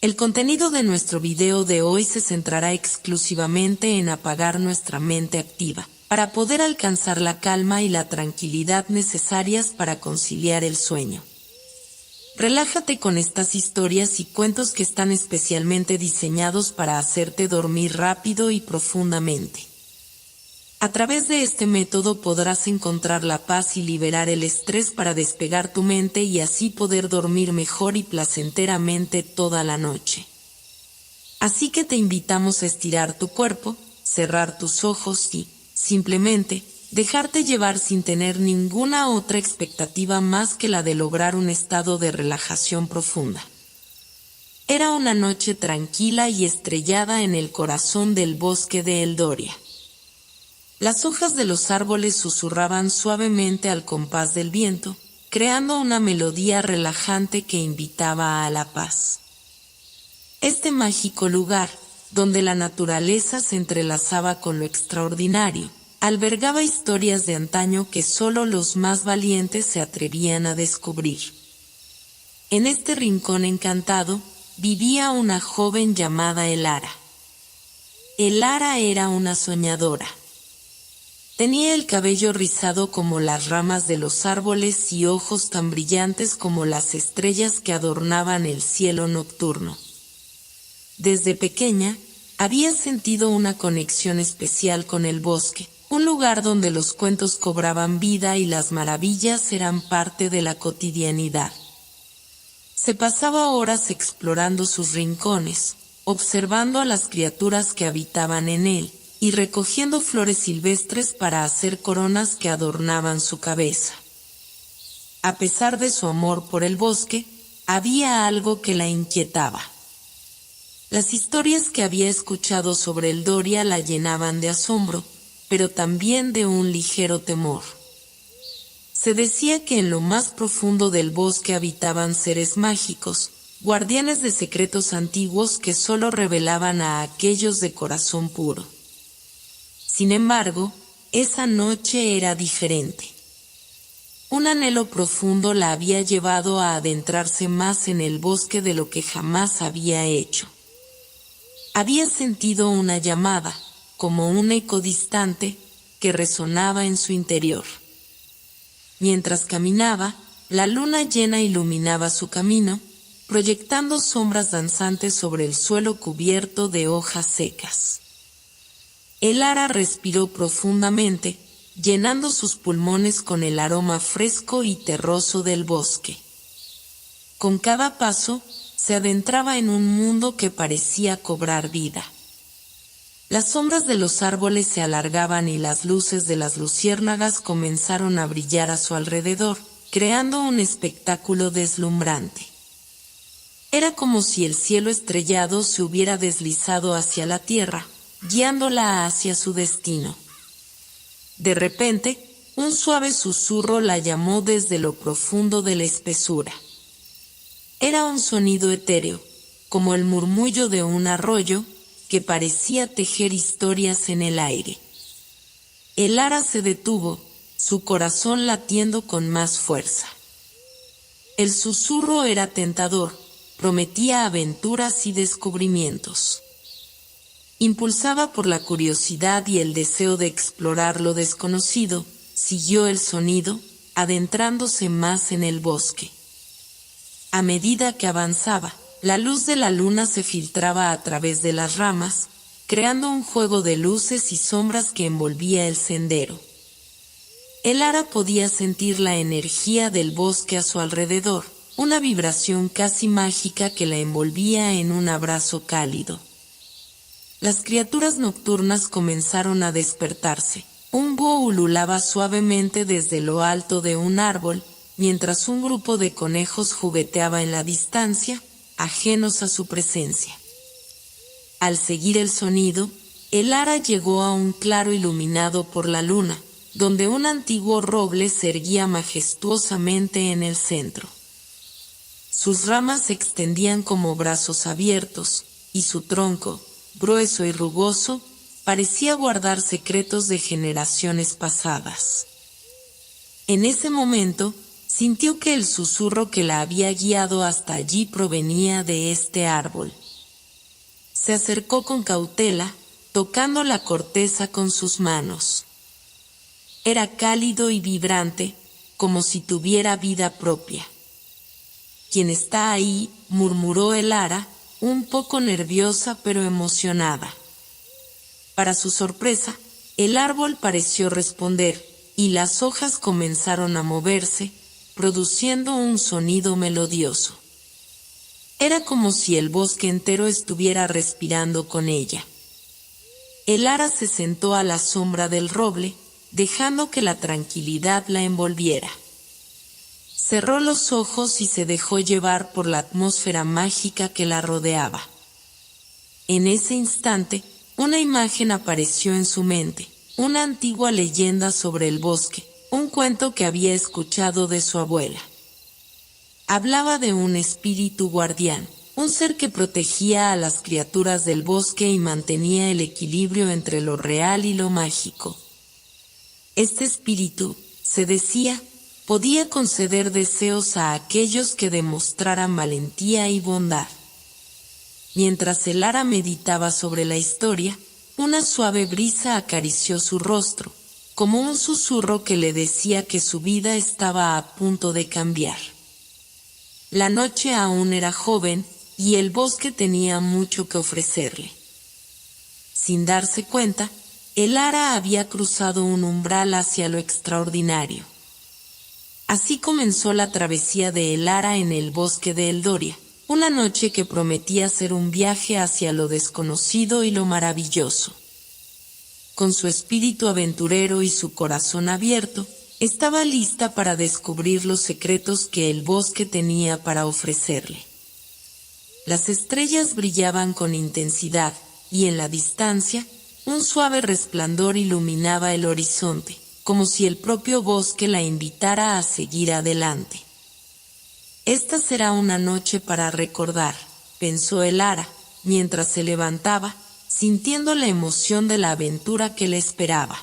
El contenido de nuestro video de hoy se centrará exclusivamente en apagar nuestra mente activa, para poder alcanzar la calma y la tranquilidad necesarias para conciliar el sueño. Relájate con estas historias y cuentos que están especialmente diseñados para hacerte dormir rápido y profundamente. A través de este método podrás encontrar la paz y liberar el estrés para despegar tu mente y así poder dormir mejor y placenteramente toda la noche. Así que te invitamos a estirar tu cuerpo, cerrar tus ojos y, simplemente, dejarte llevar sin tener ninguna otra expectativa más que la de lograr un estado de relajación profunda. Era una noche tranquila y estrellada en el corazón del bosque de Eldoria. Las hojas de los árboles susurraban suavemente al compás del viento, creando una melodía relajante que invitaba a la paz. Este mágico lugar, donde la naturaleza se entrelazaba con lo extraordinario, albergaba historias de antaño que solo los más valientes se atrevían a descubrir. En este rincón encantado, vivía una joven llamada Elara. Elara era una soñadora. Tenía el cabello rizado como las ramas de los árboles y ojos tan brillantes como las estrellas que adornaban el cielo nocturno. Desde pequeña, había sentido una conexión especial con el bosque, un lugar donde los cuentos cobraban vida y las maravillas eran parte de la cotidianidad. Se pasaba horas explorando sus rincones, observando a las criaturas que habitaban en él, y recogiendo flores silvestres para hacer coronas que adornaban su cabeza. A pesar de su amor por el bosque, había algo que la inquietaba. Las historias que había escuchado sobre Eldoria la llenaban de asombro, pero también de un ligero temor. Se decía que en lo más profundo del bosque habitaban seres mágicos, guardianes de secretos antiguos que solo revelaban a aquellos de corazón puro. Sin embargo, esa noche era diferente. Un anhelo profundo la había llevado a adentrarse más en el bosque de lo que jamás había hecho. Había sentido una llamada, como un eco distante, que resonaba en su interior. Mientras caminaba, la luna llena iluminaba su camino, proyectando sombras danzantes sobre el suelo cubierto de hojas secas. Elara respiró profundamente, llenando sus pulmones con el aroma fresco y terroso del bosque. Con cada paso, se adentraba en un mundo que parecía cobrar vida. Las sombras de los árboles se alargaban y las luces de las luciérnagas comenzaron a brillar a su alrededor, creando un espectáculo deslumbrante. Era como si el cielo estrellado se hubiera deslizado hacia la tierra, guiándola hacia su destino. De repente, un suave susurro la llamó desde lo profundo de la espesura. Era un sonido etéreo, como el murmullo de un arroyo, que parecía tejer historias en el aire. Elara se detuvo, su corazón latiendo con más fuerza. El susurro era tentador, prometía aventuras y descubrimientos. Impulsada por la curiosidad y el deseo de explorar lo desconocido, siguió el sonido, adentrándose más en el bosque. A medida que avanzaba, la luz de la luna se filtraba a través de las ramas, creando un juego de luces y sombras que envolvía el sendero. Elara podía sentir la energía del bosque a su alrededor, una vibración casi mágica que la envolvía en un abrazo cálido. Las criaturas nocturnas comenzaron a despertarse. Un búho ululaba suavemente desde lo alto de un árbol, mientras un grupo de conejos jugueteaba en la distancia, ajenos a su presencia. Al seguir el sonido, Elara llegó a un claro iluminado por la luna, donde un antiguo roble se erguía majestuosamente en el centro. Sus ramas se extendían como brazos abiertos, y su tronco, grueso y rugoso, parecía guardar secretos de generaciones pasadas. En ese momento, sintió que el susurro que la había guiado hasta allí provenía de este árbol. Se acercó con cautela, tocando la corteza con sus manos. Era cálido y vibrante, como si tuviera vida propia. «¿Quién está ahí?», murmuró Elara, un poco nerviosa pero emocionada. Para su sorpresa, el árbol pareció responder, y las hojas comenzaron a moverse, produciendo un sonido melodioso. Era como si el bosque entero estuviera respirando con ella. Elara se sentó a la sombra del roble, dejando que la tranquilidad la envolviera. Cerró los ojos y se dejó llevar por la atmósfera mágica que la rodeaba. En ese instante, una imagen apareció en su mente, una antigua leyenda sobre el bosque, un cuento que había escuchado de su abuela. Hablaba de un espíritu guardián, un ser que protegía a las criaturas del bosque y mantenía el equilibrio entre lo real y lo mágico. Este espíritu, se decía, podía conceder deseos a aquellos que demostraran valentía y bondad. Mientras Elara meditaba sobre la historia, una suave brisa acarició su rostro, como un susurro que le decía que su vida estaba a punto de cambiar. La noche aún era joven, y el bosque tenía mucho que ofrecerle. Sin darse cuenta, Elara había cruzado un umbral hacia lo extraordinario. Así comenzó la travesía de Elara en el bosque de Eldoria, una noche que prometía ser un viaje hacia lo desconocido y lo maravilloso. Con su espíritu aventurero y su corazón abierto, estaba lista para descubrir los secretos que el bosque tenía para ofrecerle. Las estrellas brillaban con intensidad, y en la distancia, un suave resplandor iluminaba el horizonte, como si el propio bosque la invitara a seguir adelante. Esta será una noche para recordar, pensó Elara, mientras se levantaba, sintiendo la emoción de la aventura que le esperaba.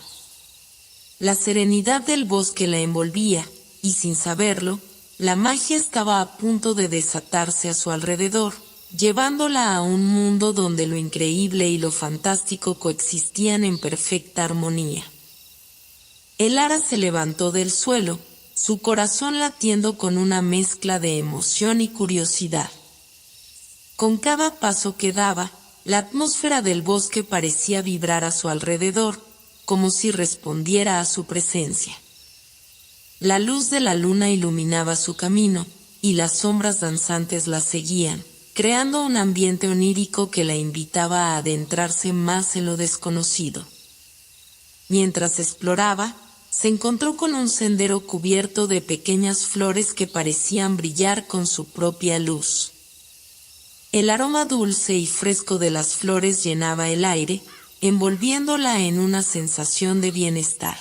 La serenidad del bosque la envolvía, y sin saberlo, la magia estaba a punto de desatarse a su alrededor, llevándola a un mundo donde lo increíble y lo fantástico coexistían en perfecta armonía. Elara se levantó del suelo, su corazón latiendo con una mezcla de emoción y curiosidad. Con cada paso que daba, la atmósfera del bosque parecía vibrar a su alrededor, como si respondiera a su presencia. La luz de la luna iluminaba su camino, y las sombras danzantes la seguían, creando un ambiente onírico que la invitaba a adentrarse más en lo desconocido. Mientras exploraba, se encontró con un sendero cubierto de pequeñas flores que parecían brillar con su propia luz. El aroma dulce y fresco de las flores llenaba el aire, envolviéndola en una sensación de bienestar.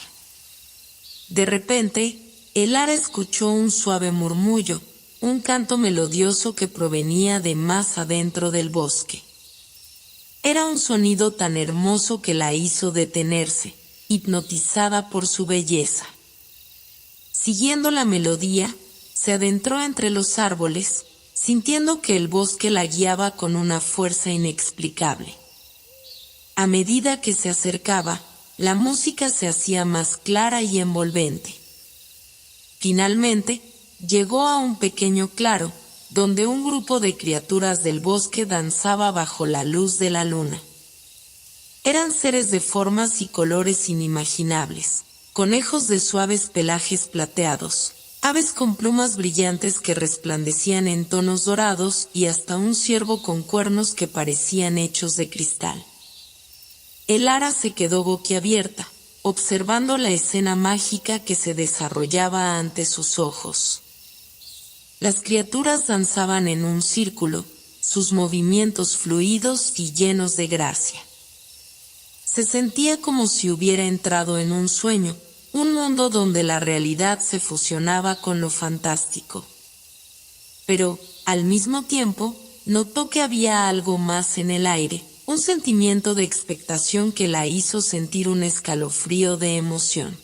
De repente, Elara escuchó un suave murmullo, un canto melodioso que provenía de más adentro del bosque. Era un sonido tan hermoso que la hizo detenerse, hipnotizada por su belleza. Siguiendo la melodía, se adentró entre los árboles, sintiendo que el bosque la guiaba con una fuerza inexplicable. A medida que se acercaba, la música se hacía más clara y envolvente. Finalmente, llegó a un pequeño claro, donde un grupo de criaturas del bosque danzaba bajo la luz de la luna. Eran seres de formas y colores inimaginables, conejos de suaves pelajes plateados, aves con plumas brillantes que resplandecían en tonos dorados y hasta un ciervo con cuernos que parecían hechos de cristal. Elara se quedó boquiabierta, observando la escena mágica que se desarrollaba ante sus ojos. Las criaturas danzaban en un círculo, sus movimientos fluidos y llenos de gracia. Se sentía como si hubiera entrado en un sueño, un mundo donde la realidad se fusionaba con lo fantástico. Pero, al mismo tiempo, notó que había algo más en el aire, un sentimiento de expectación que la hizo sentir un escalofrío de emoción.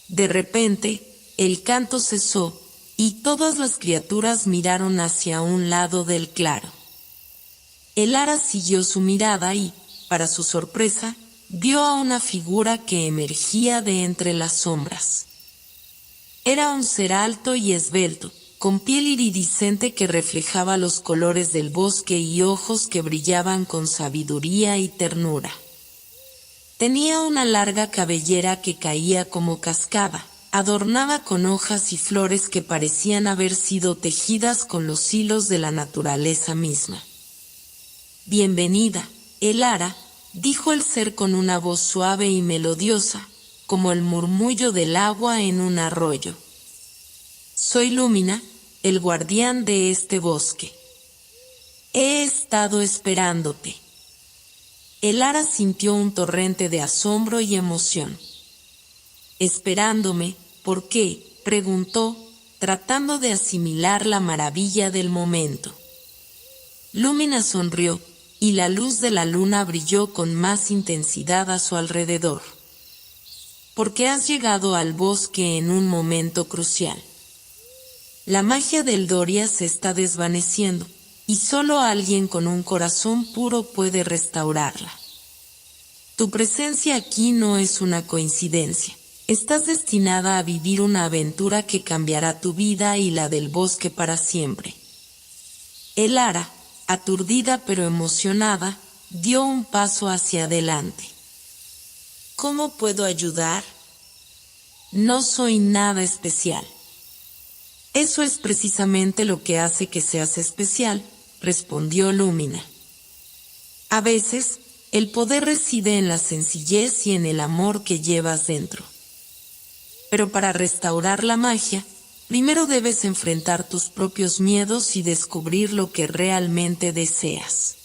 De repente, el canto cesó, y todas las criaturas miraron hacia un lado del claro. El ara siguió su mirada y, para su sorpresa, vio a una figura que emergía de entre las sombras. Era un ser alto y esbelto, con piel iridiscente que reflejaba los colores del bosque y ojos que brillaban con sabiduría y ternura. Tenía una larga cabellera que caía como cascada, adornada con hojas y flores que parecían haber sido tejidas con los hilos de la naturaleza misma. «Bienvenida, Elara», dijo el ser con una voz suave y melodiosa, como el murmullo del agua en un arroyo. «Soy Lumina, el guardián de este bosque. He estado esperándote». Elara sintió un torrente de asombro y emoción. «¿Esperándome? ¿Por qué?», preguntó, tratando de asimilar la maravilla del momento. Lumina sonrió, y la luz de la luna brilló con más intensidad a su alrededor. «Porque has llegado al bosque en un momento crucial. La magia del Doria se está desvaneciendo, y solo alguien con un corazón puro puede restaurarla. Tu presencia aquí no es una coincidencia. Estás destinada a vivir una aventura que cambiará tu vida y la del bosque para siempre». Elara, aturdida pero emocionada, dio un paso hacia adelante. «¿Cómo puedo ayudar?» «No soy nada especial». «Eso es precisamente lo que hace que seas especial», respondió Lumina. «A veces, el poder reside en la sencillez y en el amor que llevas dentro. Pero para restaurar la magia, primero debes enfrentar tus propios miedos y descubrir lo que realmente deseas».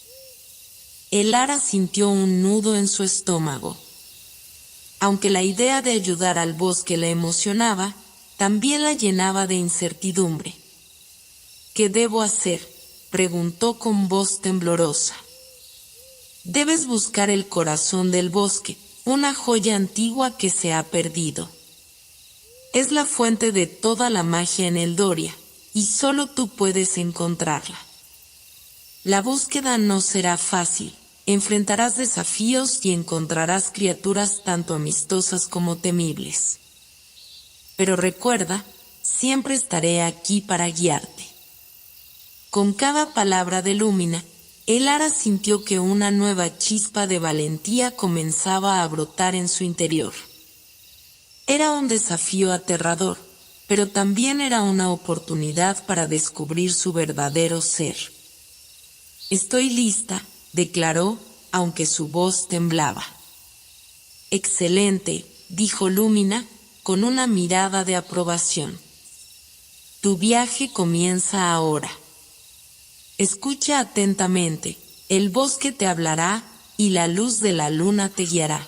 Elara sintió un nudo en su estómago. Aunque la idea de ayudar al bosque la emocionaba, también la llenaba de incertidumbre. «¿Qué debo hacer?», preguntó con voz temblorosa. «Debes buscar el corazón del bosque, una joya antigua que se ha perdido. Es la fuente de toda la magia en el Doria, y solo tú puedes encontrarla. La búsqueda no será fácil, enfrentarás desafíos y encontrarás criaturas tanto amistosas como temibles. Pero recuerda, siempre estaré aquí para guiarte». Con cada palabra de Lumina, Elara sintió que una nueva chispa de valentía comenzaba a brotar en su interior. Era un desafío aterrador, pero también era una oportunidad para descubrir su verdadero ser. «Estoy lista», declaró, aunque su voz temblaba. «Excelente», dijo Lumina, con una mirada de aprobación. «Tu viaje comienza ahora. Escucha atentamente, el bosque te hablará y la luz de la luna te guiará».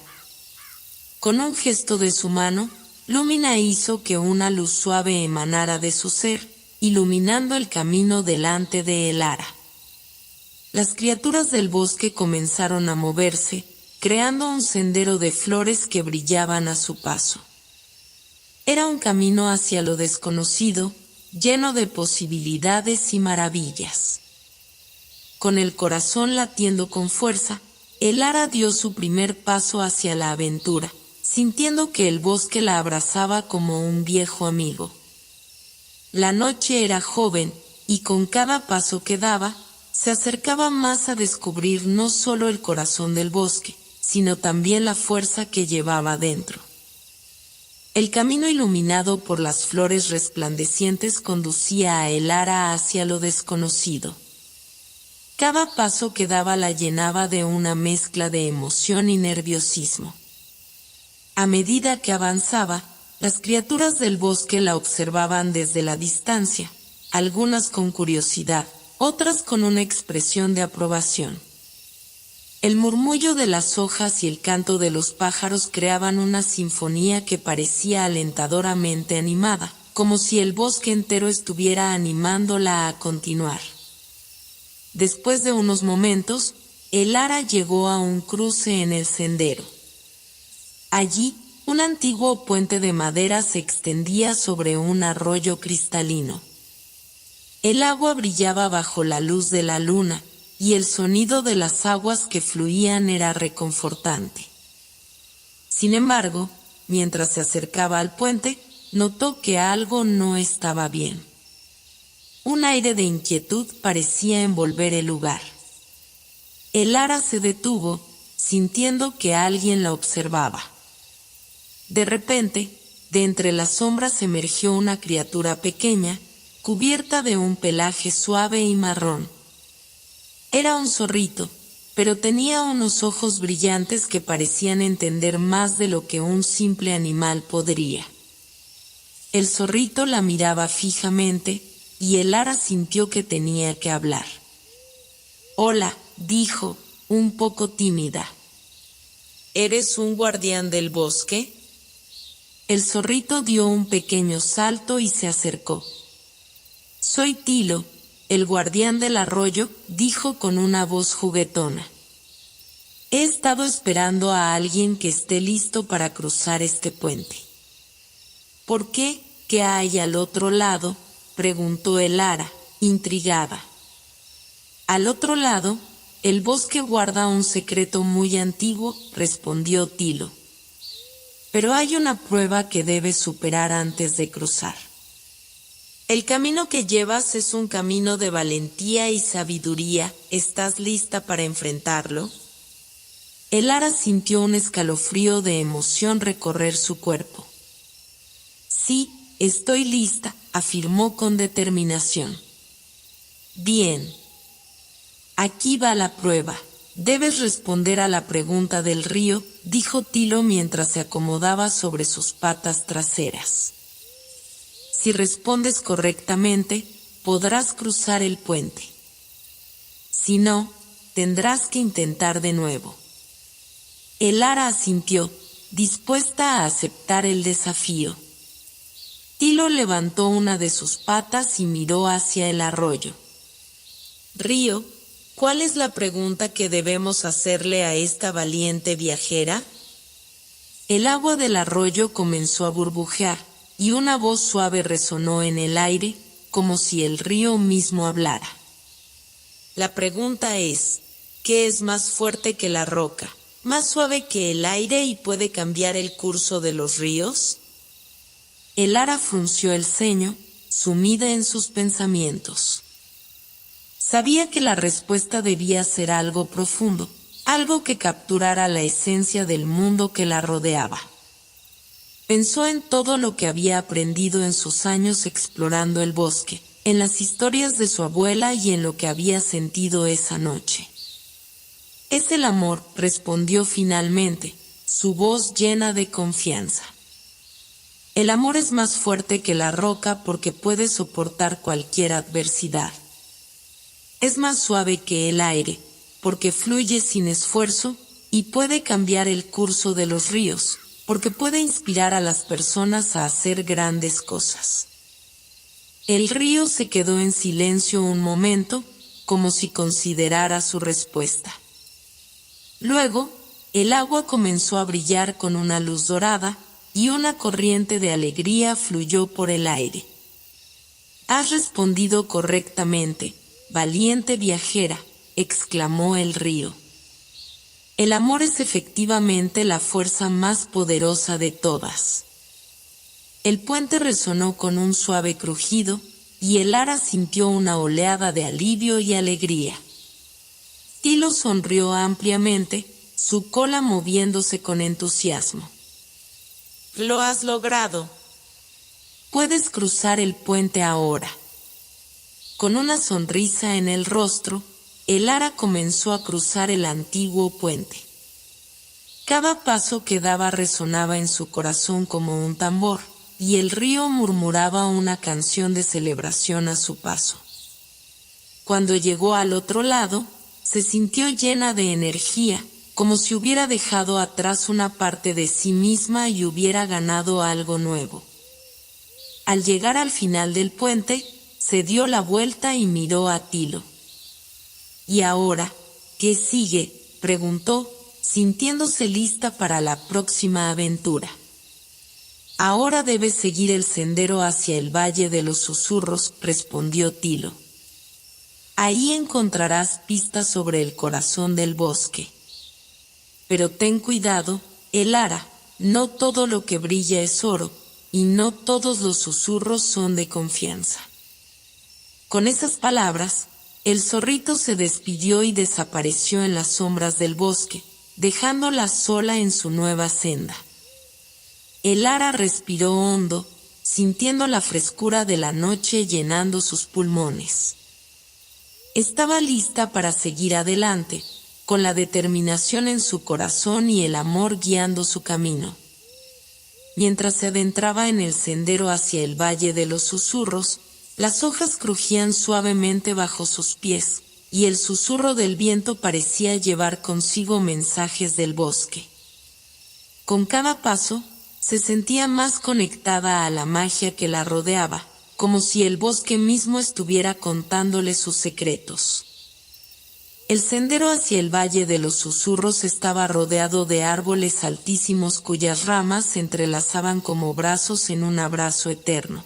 Con un gesto de su mano, Lumina hizo que una luz suave emanara de su ser, iluminando el camino delante de Elara. Las criaturas del bosque comenzaron a moverse, creando un sendero de flores que brillaban a su paso. Era un camino hacia lo desconocido, lleno de posibilidades y maravillas. Con el corazón latiendo con fuerza, Elara dio su primer paso hacia la aventura, sintiendo que el bosque la abrazaba como un viejo amigo. La noche era joven, y con cada paso que daba, se acercaba más a descubrir no solo el corazón del bosque, sino también la fuerza que llevaba dentro. El camino iluminado por las flores resplandecientes conducía a Elara hacia lo desconocido. Cada paso que daba la llenaba de una mezcla de emoción y nerviosismo. A medida que avanzaba, las criaturas del bosque la observaban desde la distancia, algunas con curiosidad, otras con una expresión de aprobación. El murmullo de las hojas y el canto de los pájaros creaban una sinfonía que parecía alentadoramente animada, como si el bosque entero estuviera animándola a continuar. Después de unos momentos, Elara llegó a un cruce en el sendero. Allí, Un antiguo puente de madera se extendía sobre un arroyo cristalino. El agua brillaba bajo la luz de la luna, y el sonido de las aguas que fluían era reconfortante. Sin embargo, mientras se acercaba al puente, notó que algo no estaba bien. Un aire de inquietud parecía envolver el lugar. El ara se detuvo, sintiendo que alguien la observaba. De repente, de entre las sombras emergió una criatura pequeña, cubierta de un pelaje suave y marrón. Era un zorrito, pero tenía unos ojos brillantes que parecían entender más de lo que un simple animal podría. El zorrito la miraba fijamente, y el ara sintió que tenía que hablar. «Hola», dijo, un poco tímida. «¿Eres un guardián del bosque?» El zorrito dio un pequeño salto y se acercó. «Soy Tilo, el guardián del arroyo», dijo con una voz juguetona. «He estado esperando a alguien que esté listo para cruzar este puente». «¿Por qué? ¿Qué hay al otro lado?», preguntó el ara, intrigada. «Al otro lado, el bosque guarda un secreto muy antiguo», respondió Tilo. «Pero hay una prueba que debes superar antes de cruzar. El camino que llevas es un camino de valentía y sabiduría. ¿Estás lista para enfrentarlo?». El ara sintió un escalofrío de emoción recorrer su cuerpo. «Sí, estoy lista», afirmó con determinación. «Bien. Aquí va la prueba. Debes responder a la pregunta del río», dijo Tilo mientras se acomodaba sobre sus patas traseras. «Si respondes correctamente, podrás cruzar el puente. Si no, tendrás que intentar de nuevo». El ara asintió, dispuesta a aceptar el desafío. Tilo levantó una de sus patas y miró hacia el arroyo. «Río, ¿cuál es la pregunta que debemos hacerle a esta valiente viajera?». El agua del arroyo comenzó a burbujear, y una voz suave resonó en el aire, como si el río mismo hablara. «La pregunta es, ¿qué es más fuerte que la roca, más suave que el aire y puede cambiar el curso de los ríos?». El ara frunció el ceño, sumida en sus pensamientos. Sabía que la respuesta debía ser algo profundo, algo que capturara la esencia del mundo que la rodeaba. Pensó en todo lo que había aprendido en sus años explorando el bosque, en las historias de su abuela y en lo que había sentido esa noche. «Es el amor», respondió finalmente, su voz llena de confianza. «El amor es más fuerte que la roca porque puede soportar cualquier adversidad. Es más suave que el aire, porque fluye sin esfuerzo y puede cambiar el curso de los ríos, porque puede inspirar a las personas a hacer grandes cosas». El río se quedó en silencio un momento, como si considerara su respuesta. Luego, el agua comenzó a brillar con una luz dorada, y una corriente de alegría fluyó por el aire. «Has respondido correctamente, valiente viajera», exclamó el río. «El amor es efectivamente la fuerza más poderosa de todas». El puente resonó con un suave crujido, y el ara sintió una oleada de alivio y alegría. Tilo sonrió ampliamente, su cola moviéndose con entusiasmo. «Lo has logrado. Puedes cruzar el puente ahora». Con una sonrisa en el rostro, el ara comenzó a cruzar el antiguo puente. Cada paso que daba resonaba en su corazón como un tambor, y el río murmuraba una canción de celebración a su paso. Cuando llegó al otro lado, se sintió llena de energía, como si hubiera dejado atrás una parte de sí misma y hubiera ganado algo nuevo. Al llegar al final del puente, se dio la vuelta y miró a Tilo. «¿Y ahora, qué sigue?», preguntó, sintiéndose lista para la próxima aventura. Ahora debes seguir el sendero hacia el Valle de los Susurros, respondió Tilo. Ahí encontrarás pistas sobre el corazón del bosque. Pero ten cuidado, Elara, no todo lo que brilla es oro, y no todos los susurros son de confianza. Con esas palabras, el zorrito se despidió y desapareció en las sombras del bosque, dejándola sola en su nueva senda. Elara respiró hondo, sintiendo la frescura de la noche llenando sus pulmones. Estaba lista para seguir adelante, con la determinación en su corazón y el amor guiando su camino. Mientras se adentraba en el sendero hacia el Valle de los Susurros, las hojas crujían suavemente bajo sus pies, y el susurro del viento parecía llevar consigo mensajes del bosque. Con cada paso, se sentía más conectada a la magia que la rodeaba, como si el bosque mismo estuviera contándole sus secretos. El sendero hacia el Valle de los Susurros estaba rodeado de árboles altísimos cuyas ramas se entrelazaban como brazos en un abrazo eterno.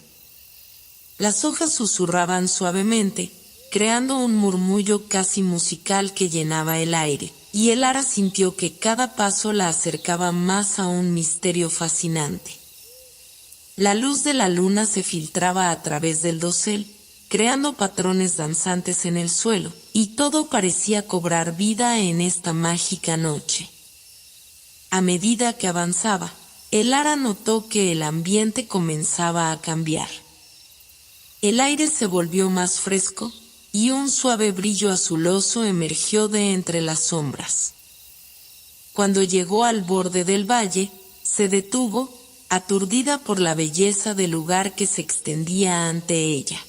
Las hojas susurraban suavemente, creando un murmullo casi musical que llenaba el aire, y Elara sintió que cada paso la acercaba más a un misterio fascinante. La luz de la luna se filtraba a través del dosel, creando patrones danzantes en el suelo, y todo parecía cobrar vida en esta mágica noche. A medida que avanzaba, Elara notó que el ambiente comenzaba a cambiar. El aire se volvió más fresco, y un suave brillo azuloso emergió de entre las sombras. Cuando llegó al borde del valle, se detuvo, aturdida por la belleza del lugar que se extendía ante ella.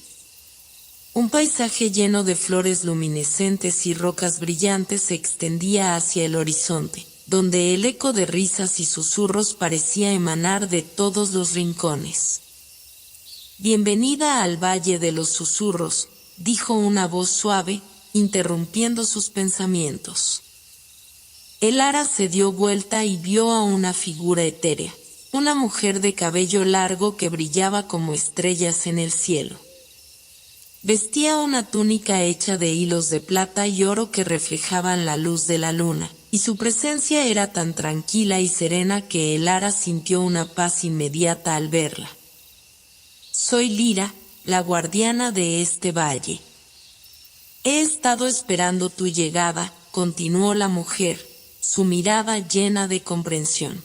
Un paisaje lleno de flores luminescentes y rocas brillantes se extendía hacia el horizonte, donde el eco de risas y susurros parecía emanar de todos los rincones. «Bienvenida al Valle de los Susurros», dijo una voz suave, interrumpiendo sus pensamientos. Elara se dio vuelta y vio a una figura etérea, una mujer de cabello largo que brillaba como estrellas en el cielo. Vestía una túnica hecha de hilos de plata y oro que reflejaban la luz de la luna, y su presencia era tan tranquila y serena que Elara sintió una paz inmediata al verla. «Soy Lyra, la guardiana de este valle. He estado esperando tu llegada», continuó la mujer, su mirada llena de comprensión.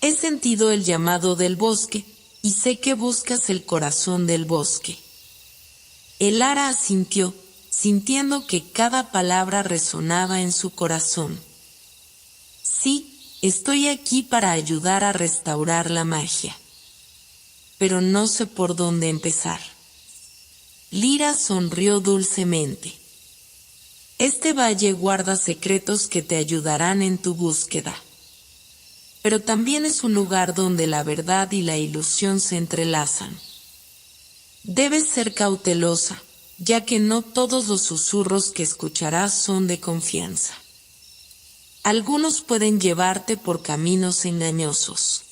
«He sentido el llamado del bosque, y sé que buscas el corazón del bosque». Elara asintió, sintiendo que cada palabra resonaba en su corazón. «Sí, estoy aquí para ayudar a restaurar la magia. Pero no sé por dónde empezar». Lyra sonrió dulcemente. «Este valle guarda secretos que te ayudarán en tu búsqueda. Pero también es un lugar donde la verdad y la ilusión se entrelazan. Debes ser cautelosa, ya que no todos los susurros que escucharás son de confianza. Algunos pueden llevarte por caminos engañosos».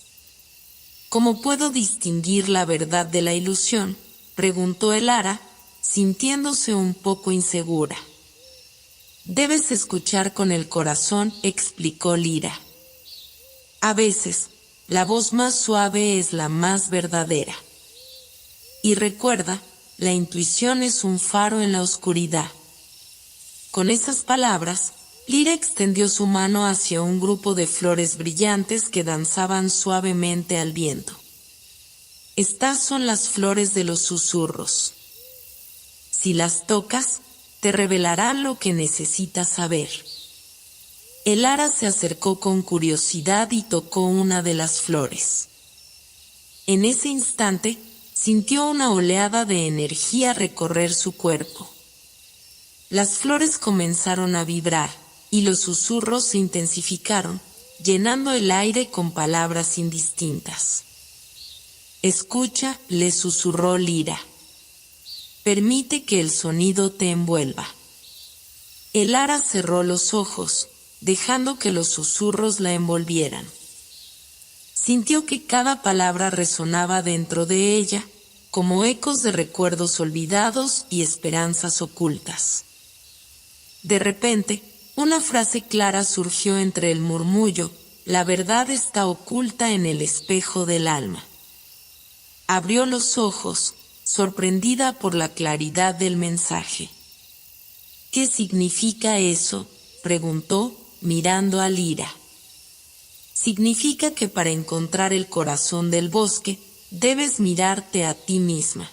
«¿Cómo puedo distinguir la verdad de la ilusión?», preguntó Elara, sintiéndose un poco insegura. «Debes escuchar con el corazón», explicó Lyra. «A veces, la voz más suave es la más verdadera. Y recuerda, la intuición es un faro en la oscuridad». Con esas palabras, Lyra extendió su mano hacia un grupo de flores brillantes que danzaban suavemente al viento. «Estas son las flores de los susurros. Si las tocas, te revelarán lo que necesitas saber». Elara se acercó con curiosidad y tocó una de las flores. En ese instante, sintió una oleada de energía recorrer su cuerpo. Las flores comenzaron a vibrar, y los susurros se intensificaron, llenando el aire con palabras indistintas. «Escucha», le susurró Lyra. «Permite que el sonido te envuelva». Elara cerró los ojos, dejando que los susurros la envolvieran. Sintió que cada palabra resonaba dentro de ella, como ecos de recuerdos olvidados y esperanzas ocultas. De repente, una frase clara surgió entre el murmullo: la verdad está oculta en el espejo del alma. Abrió los ojos, sorprendida por la claridad del mensaje. ¿Qué significa eso?, preguntó, mirando a Lyra. Significa que para encontrar el corazón del bosque, debes mirarte a ti misma.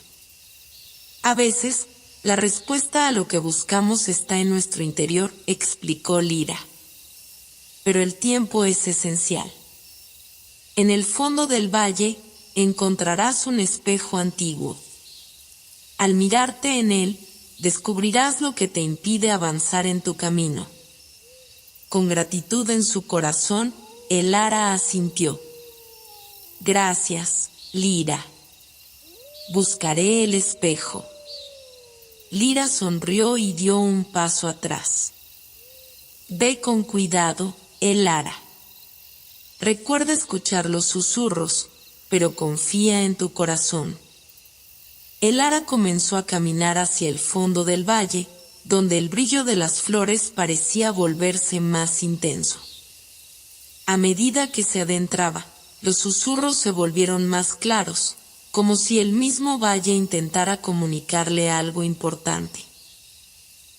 A veces, la respuesta a lo que buscamos está en nuestro interior, explicó Lyra. Pero el tiempo es esencial. En el fondo del valle, encontrarás un espejo antiguo. Al mirarte en él, descubrirás lo que te impide avanzar en tu camino. Con gratitud en su corazón, Elara asintió. Gracias, Lyra. Buscaré el espejo. Lyra sonrió y dio un paso atrás. Ve con cuidado, Elara. Recuerda escuchar los susurros, pero confía en tu corazón. Elara comenzó a caminar hacia el fondo del valle, donde el brillo de las flores parecía volverse más intenso. A medida que se adentraba, los susurros se volvieron más claros, como si el mismo valle intentara comunicarle algo importante.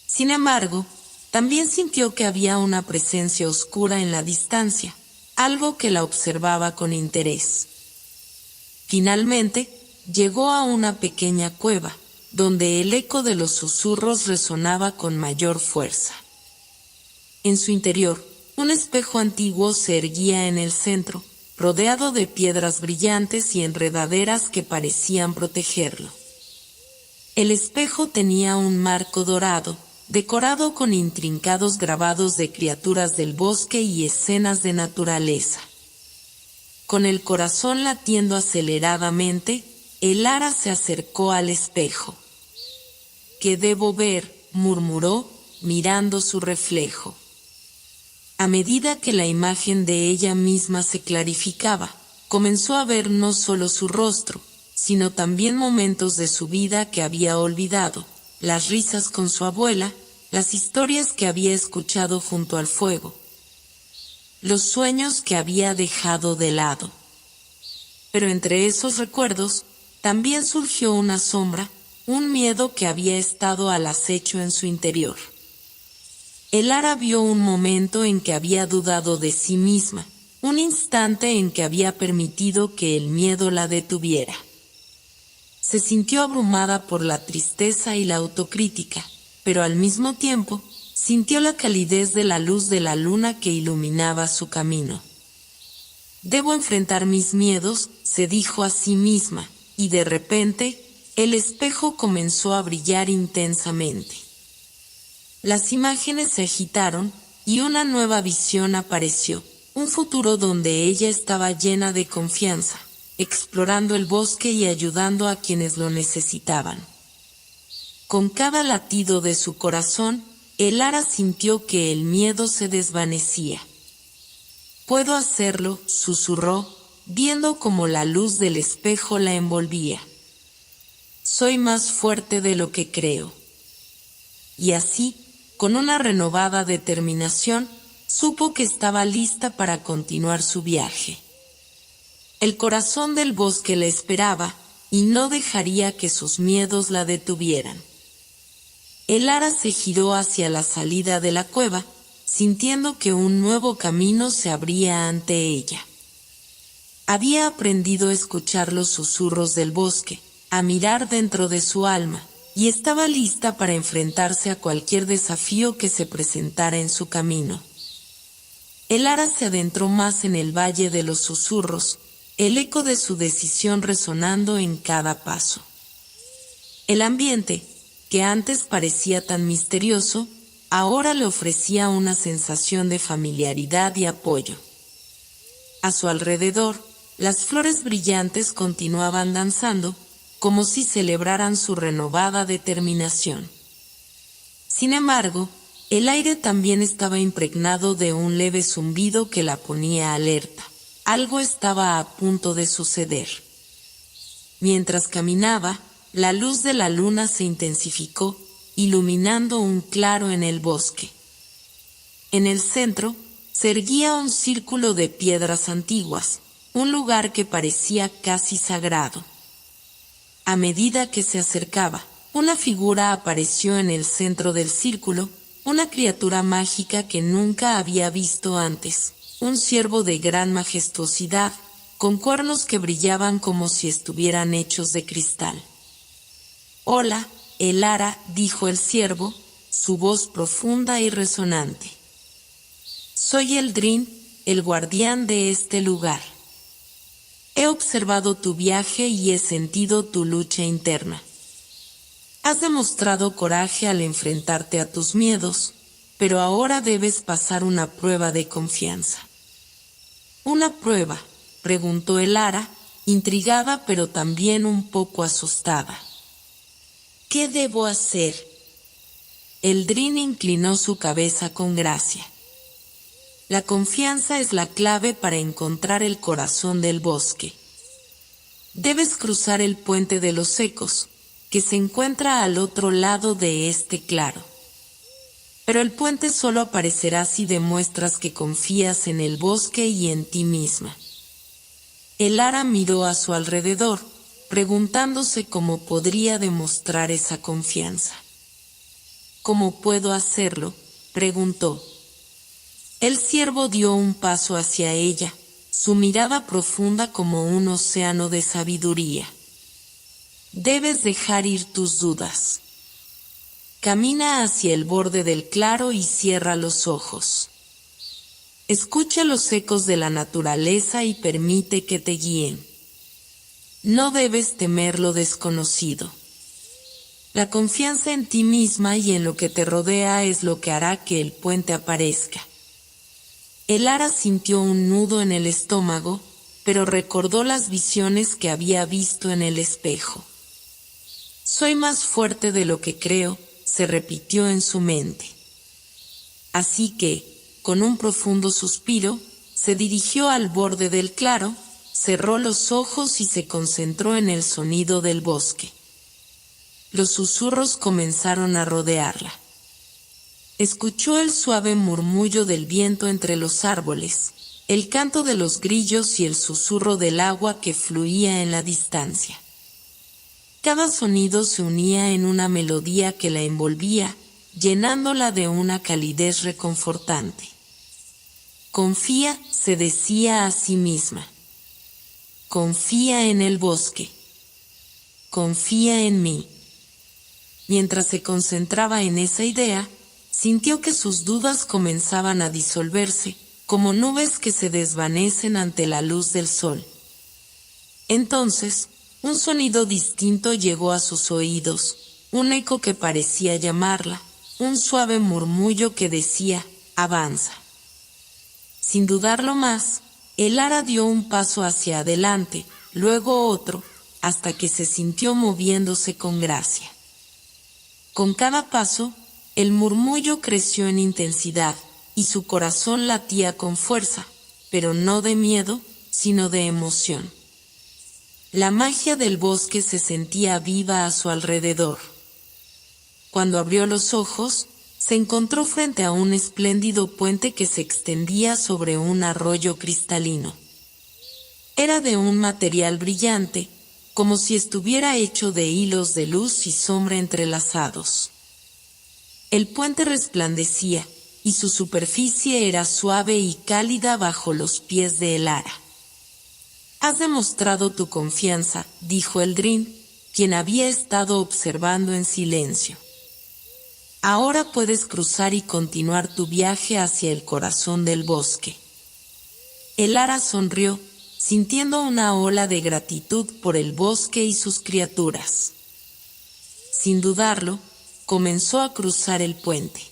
Sin embargo, también sintió que había una presencia oscura en la distancia, algo que la observaba con interés. Finalmente, llegó a una pequeña cueva, donde el eco de los susurros resonaba con mayor fuerza. En su interior, un espejo antiguo se erguía en el centro, rodeado de piedras brillantes y enredaderas que parecían protegerlo. El espejo tenía un marco dorado, decorado con intrincados grabados de criaturas del bosque y escenas de naturaleza. Con el corazón latiendo aceleradamente, Elara se acercó al espejo. ¿Qué debo ver?, murmuró, mirando su reflejo. A medida que la imagen de ella misma se clarificaba, comenzó a ver no solo su rostro, sino también momentos de su vida que había olvidado, las risas con su abuela, las historias que había escuchado junto al fuego, los sueños que había dejado de lado. Pero entre esos recuerdos, también surgió una sombra, un miedo que había estado al acecho en su interior. Elara vio un momento en que había dudado de sí misma, un instante en que había permitido que el miedo la detuviera. Se sintió abrumada por la tristeza y la autocrítica, pero al mismo tiempo, sintió la calidez de la luz de la luna que iluminaba su camino. Debo enfrentar mis miedos, se dijo a sí misma, y de repente, el espejo comenzó a brillar intensamente. Las imágenes se agitaron, y una nueva visión apareció, un futuro donde ella estaba llena de confianza, explorando el bosque y ayudando a quienes lo necesitaban. Con cada latido de su corazón, Elara sintió que el miedo se desvanecía. «Puedo hacerlo», susurró, viendo cómo la luz del espejo la envolvía. «Soy más fuerte de lo que creo». Y así, con una renovada determinación, supo que estaba lista para continuar su viaje. El corazón del bosque la esperaba, y no dejaría que sus miedos la detuvieran. Elara se giró hacia la salida de la cueva, sintiendo que un nuevo camino se abría ante ella. Había aprendido a escuchar los susurros del bosque, a mirar dentro de su alma, y estaba lista para enfrentarse a cualquier desafío que se presentara en su camino. Elara se adentró más en el valle de los susurros, el eco de su decisión resonando en cada paso. El ambiente, que antes parecía tan misterioso, ahora le ofrecía una sensación de familiaridad y apoyo. A su alrededor, las flores brillantes continuaban danzando, como si celebraran su renovada determinación. Sin embargo, el aire también estaba impregnado de un leve zumbido que la ponía alerta. Algo estaba a punto de suceder. Mientras caminaba, la luz de la luna se intensificó, iluminando un claro en el bosque. En el centro, se erguía un círculo de piedras antiguas, un lugar que parecía casi sagrado. A medida que se acercaba, una figura apareció en el centro del círculo, una criatura mágica que nunca había visto antes, un ciervo de gran majestuosidad, con cuernos que brillaban como si estuvieran hechos de cristal. «Hola, Elara», dijo el ciervo, su voz profunda y resonante. «Soy Eldrin, el guardián de este lugar. He observado tu viaje y he sentido tu lucha interna. Has demostrado coraje al enfrentarte a tus miedos, pero ahora debes pasar una prueba de confianza». «¿Una prueba?», preguntó Elara, intrigada pero también un poco asustada. «¿Qué debo hacer?». Eldrin inclinó su cabeza con gracia. «La confianza es la clave para encontrar el corazón del bosque. Debes cruzar el puente de los ecos, que se encuentra al otro lado de este claro. Pero el puente solo aparecerá si demuestras que confías en el bosque y en ti misma». Elara miró a su alrededor, preguntándose cómo podría demostrar esa confianza. «¿Cómo puedo hacerlo?», preguntó. El ciervo dio un paso hacia ella, su mirada profunda como un océano de sabiduría. «Debes dejar ir tus dudas. Camina hacia el borde del claro y cierra los ojos. Escucha los ecos de la naturaleza y permite que te guíen. No debes temer lo desconocido. La confianza en ti misma y en lo que te rodea es lo que hará que el puente aparezca». Elara sintió un nudo en el estómago, pero recordó las visiones que había visto en el espejo. «Soy más fuerte de lo que creo», se repitió en su mente. Así que, con un profundo suspiro, se dirigió al borde del claro, cerró los ojos y se concentró en el sonido del bosque. Los susurros comenzaron a rodearla. Escuchó el suave murmullo del viento entre los árboles, el canto de los grillos y el susurro del agua que fluía en la distancia. Cada sonido se unía en una melodía que la envolvía, llenándola de una calidez reconfortante. «Confía», se decía a sí misma. «Confía en el bosque. Confía en mí». Mientras se concentraba en esa idea, sintió que sus dudas comenzaban a disolverse, como nubes que se desvanecen ante la luz del sol. Entonces, un sonido distinto llegó a sus oídos, un eco que parecía llamarla, un suave murmullo que decía, «avanza». Sin dudarlo más, Elara dio un paso hacia adelante, luego otro, hasta que se sintió moviéndose con gracia. Con cada paso, el murmullo creció en intensidad, y su corazón latía con fuerza, pero no de miedo, sino de emoción. La magia del bosque se sentía viva a su alrededor. Cuando abrió los ojos, se encontró frente a un espléndido puente que se extendía sobre un arroyo cristalino. Era de un material brillante, como si estuviera hecho de hilos de luz y sombra entrelazados. El puente resplandecía, y su superficie era suave y cálida bajo los pies de Elara. «Has demostrado tu confianza», dijo Eldrin, quien había estado observando en silencio. «Ahora puedes cruzar y continuar tu viaje hacia el corazón del bosque». Elara sonrió, sintiendo una ola de gratitud por el bosque y sus criaturas. Sin dudarlo, comenzó a cruzar el puente.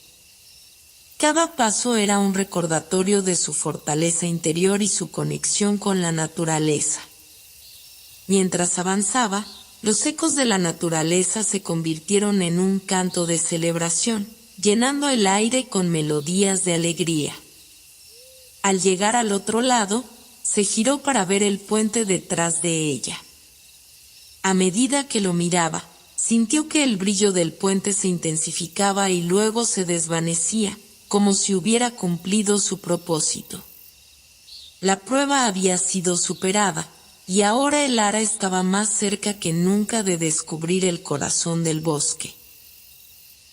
Cada paso era un recordatorio de su fortaleza interior y su conexión con la naturaleza. Mientras avanzaba, los ecos de la naturaleza se convirtieron en un canto de celebración, llenando el aire con melodías de alegría. Al llegar al otro lado, se giró para ver el puente detrás de ella. A medida que lo miraba, sintió que el brillo del puente se intensificaba y luego se desvanecía, como si hubiera cumplido su propósito. La prueba había sido superada, y ahora el ara estaba más cerca que nunca de descubrir el corazón del bosque.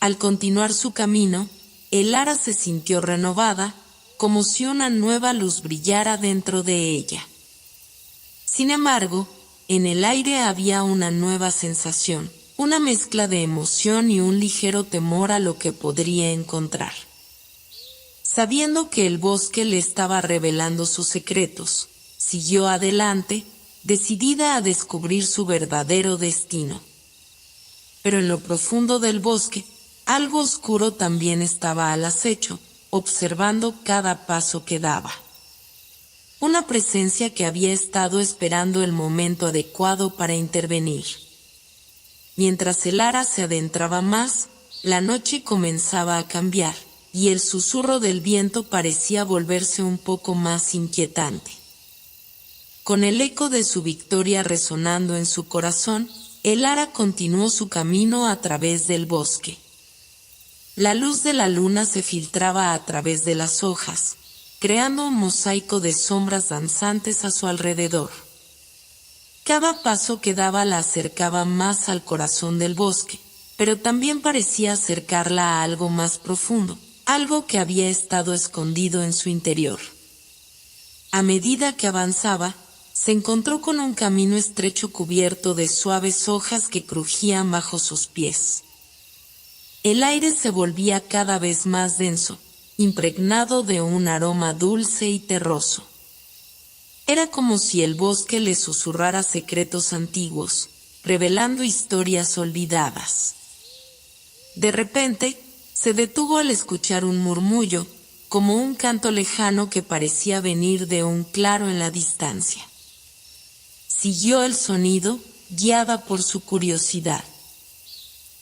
Al continuar su camino, el ara se sintió renovada, como si una nueva luz brillara dentro de ella. Sin embargo, en el aire había una nueva sensación, una mezcla de emoción y un ligero temor a lo que podría encontrar. Sabiendo que el bosque le estaba revelando sus secretos, siguió adelante, decidida a descubrir su verdadero destino. Pero en lo profundo del bosque, algo oscuro también estaba al acecho, observando cada paso que daba. Una presencia que había estado esperando el momento adecuado para intervenir. Mientras el ara se adentraba más, la noche comenzaba a cambiar, y el susurro del viento parecía volverse un poco más inquietante. Con el eco de su victoria resonando en su corazón, el ara continuó su camino a través del bosque. La luz de la luna se filtraba a través de las hojas, creando un mosaico de sombras danzantes a su alrededor. Cada paso que daba la acercaba más al corazón del bosque, pero también parecía acercarla a algo más profundo, algo que había estado escondido en su interior. A medida que avanzaba, se encontró con un camino estrecho cubierto de suaves hojas que crujían bajo sus pies. El aire se volvía cada vez más denso, impregnado de un aroma dulce y terroso. Era como si el bosque le susurrara secretos antiguos, revelando historias olvidadas. De repente, se detuvo al escuchar un murmullo, como un canto lejano que parecía venir de un claro en la distancia. Siguió el sonido, guiada por su curiosidad.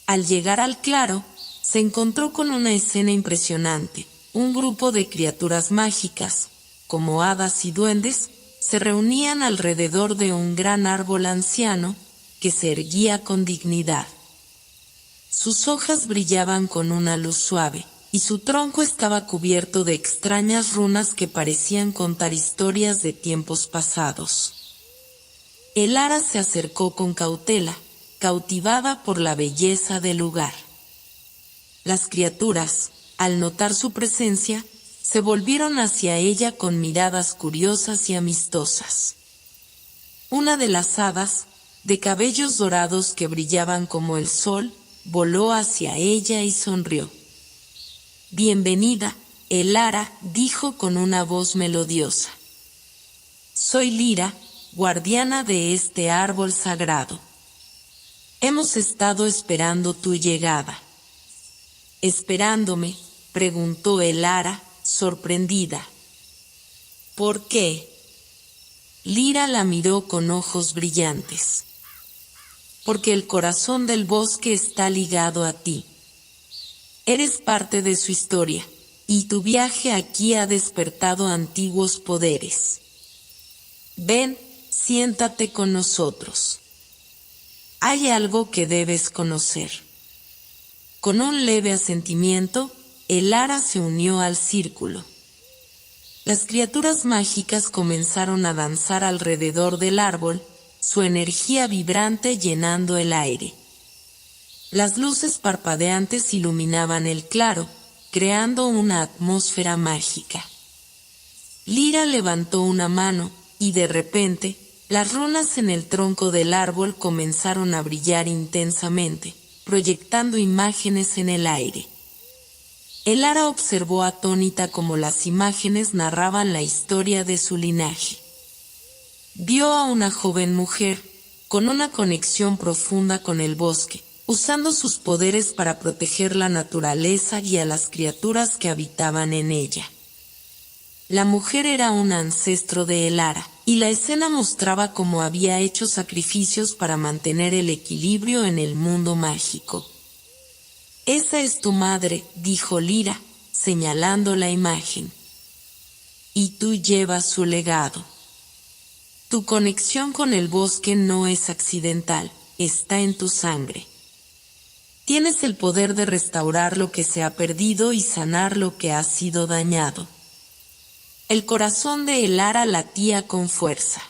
Al llegar al claro, se encontró con una escena impresionante. Un grupo de criaturas mágicas, como hadas y duendes, se reunían alrededor de un gran árbol anciano, que se erguía con dignidad. Sus hojas brillaban con una luz suave, y su tronco estaba cubierto de extrañas runas que parecían contar historias de tiempos pasados. El ara se acercó con cautela, cautivada por la belleza del lugar. Las criaturas, al notar su presencia, se volvieron hacia ella con miradas curiosas y amistosas. Una de las hadas, de cabellos dorados que brillaban como el sol, voló hacia ella y sonrió. «Bienvenida, el ara», dijo con una voz melodiosa. «Soy Lira, guardiana de este árbol sagrado. Hemos estado esperando tu llegada». «¿Esperándome?», preguntó el ara, sorprendida. «¿Por qué?». Lira la miró con ojos brillantes. «Porque el corazón del bosque está ligado a ti. Eres parte de su historia, y tu viaje aquí ha despertado antiguos poderes. Ven, siéntate con nosotros. Hay algo que debes conocer». Con un leve asentimiento, el ara se unió al círculo. Las criaturas mágicas comenzaron a danzar alrededor del árbol, su energía vibrante llenando el aire. Las luces parpadeantes iluminaban el claro, creando una atmósfera mágica. Lira levantó una mano, y de repente, las runas en el tronco del árbol comenzaron a brillar intensamente, proyectando imágenes en el aire. El ara observó atónita cómo las imágenes narraban la historia de su linaje. Vio a una joven mujer, con una conexión profunda con el bosque, usando sus poderes para proteger la naturaleza y a las criaturas que habitaban en ella. La mujer era un ancestro de el ara, y la escena mostraba cómo había hecho sacrificios para mantener el equilibrio en el mundo mágico. «Esa es tu madre», dijo Lira, señalando la imagen. «Y tú llevas su legado». Tu conexión con el bosque no es accidental, está en tu sangre. Tienes el poder de restaurar lo que se ha perdido y sanar lo que ha sido dañado. El corazón de Elara latía con fuerza.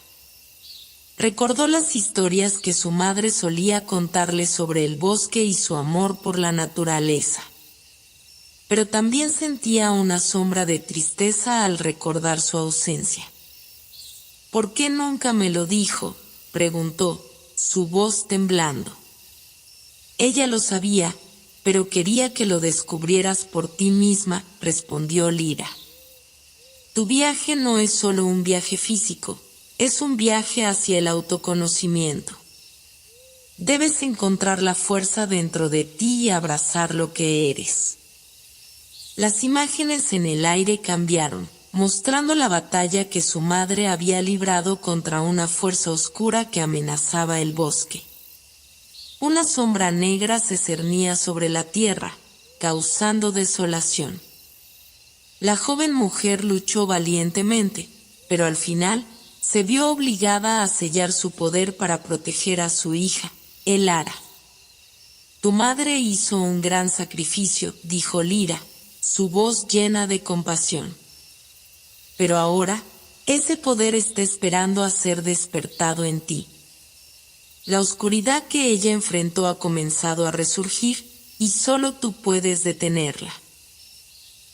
Recordó las historias que su madre solía contarle sobre el bosque y su amor por la naturaleza. Pero también sentía una sombra de tristeza al recordar su ausencia. ¿Por qué nunca me lo dijo?, preguntó, su voz temblando. Ella lo sabía, pero quería que lo descubrieras por ti misma, respondió Lyra. Tu viaje no es solo un viaje físico, es un viaje hacia el autoconocimiento. Debes encontrar la fuerza dentro de ti y abrazar lo que eres. Las imágenes en el aire cambiaron, mostrando la batalla que su madre había librado contra una fuerza oscura que amenazaba el bosque. Una sombra negra se cernía sobre la tierra, causando desolación. La joven mujer luchó valientemente, pero al final se vio obligada a sellar su poder para proteger a su hija, Elara. Tu madre hizo un gran sacrificio, dijo Lyra, su voz llena de compasión. Pero ahora, ese poder está esperando a ser despertado en ti. La oscuridad que ella enfrentó ha comenzado a resurgir, y solo tú puedes detenerla.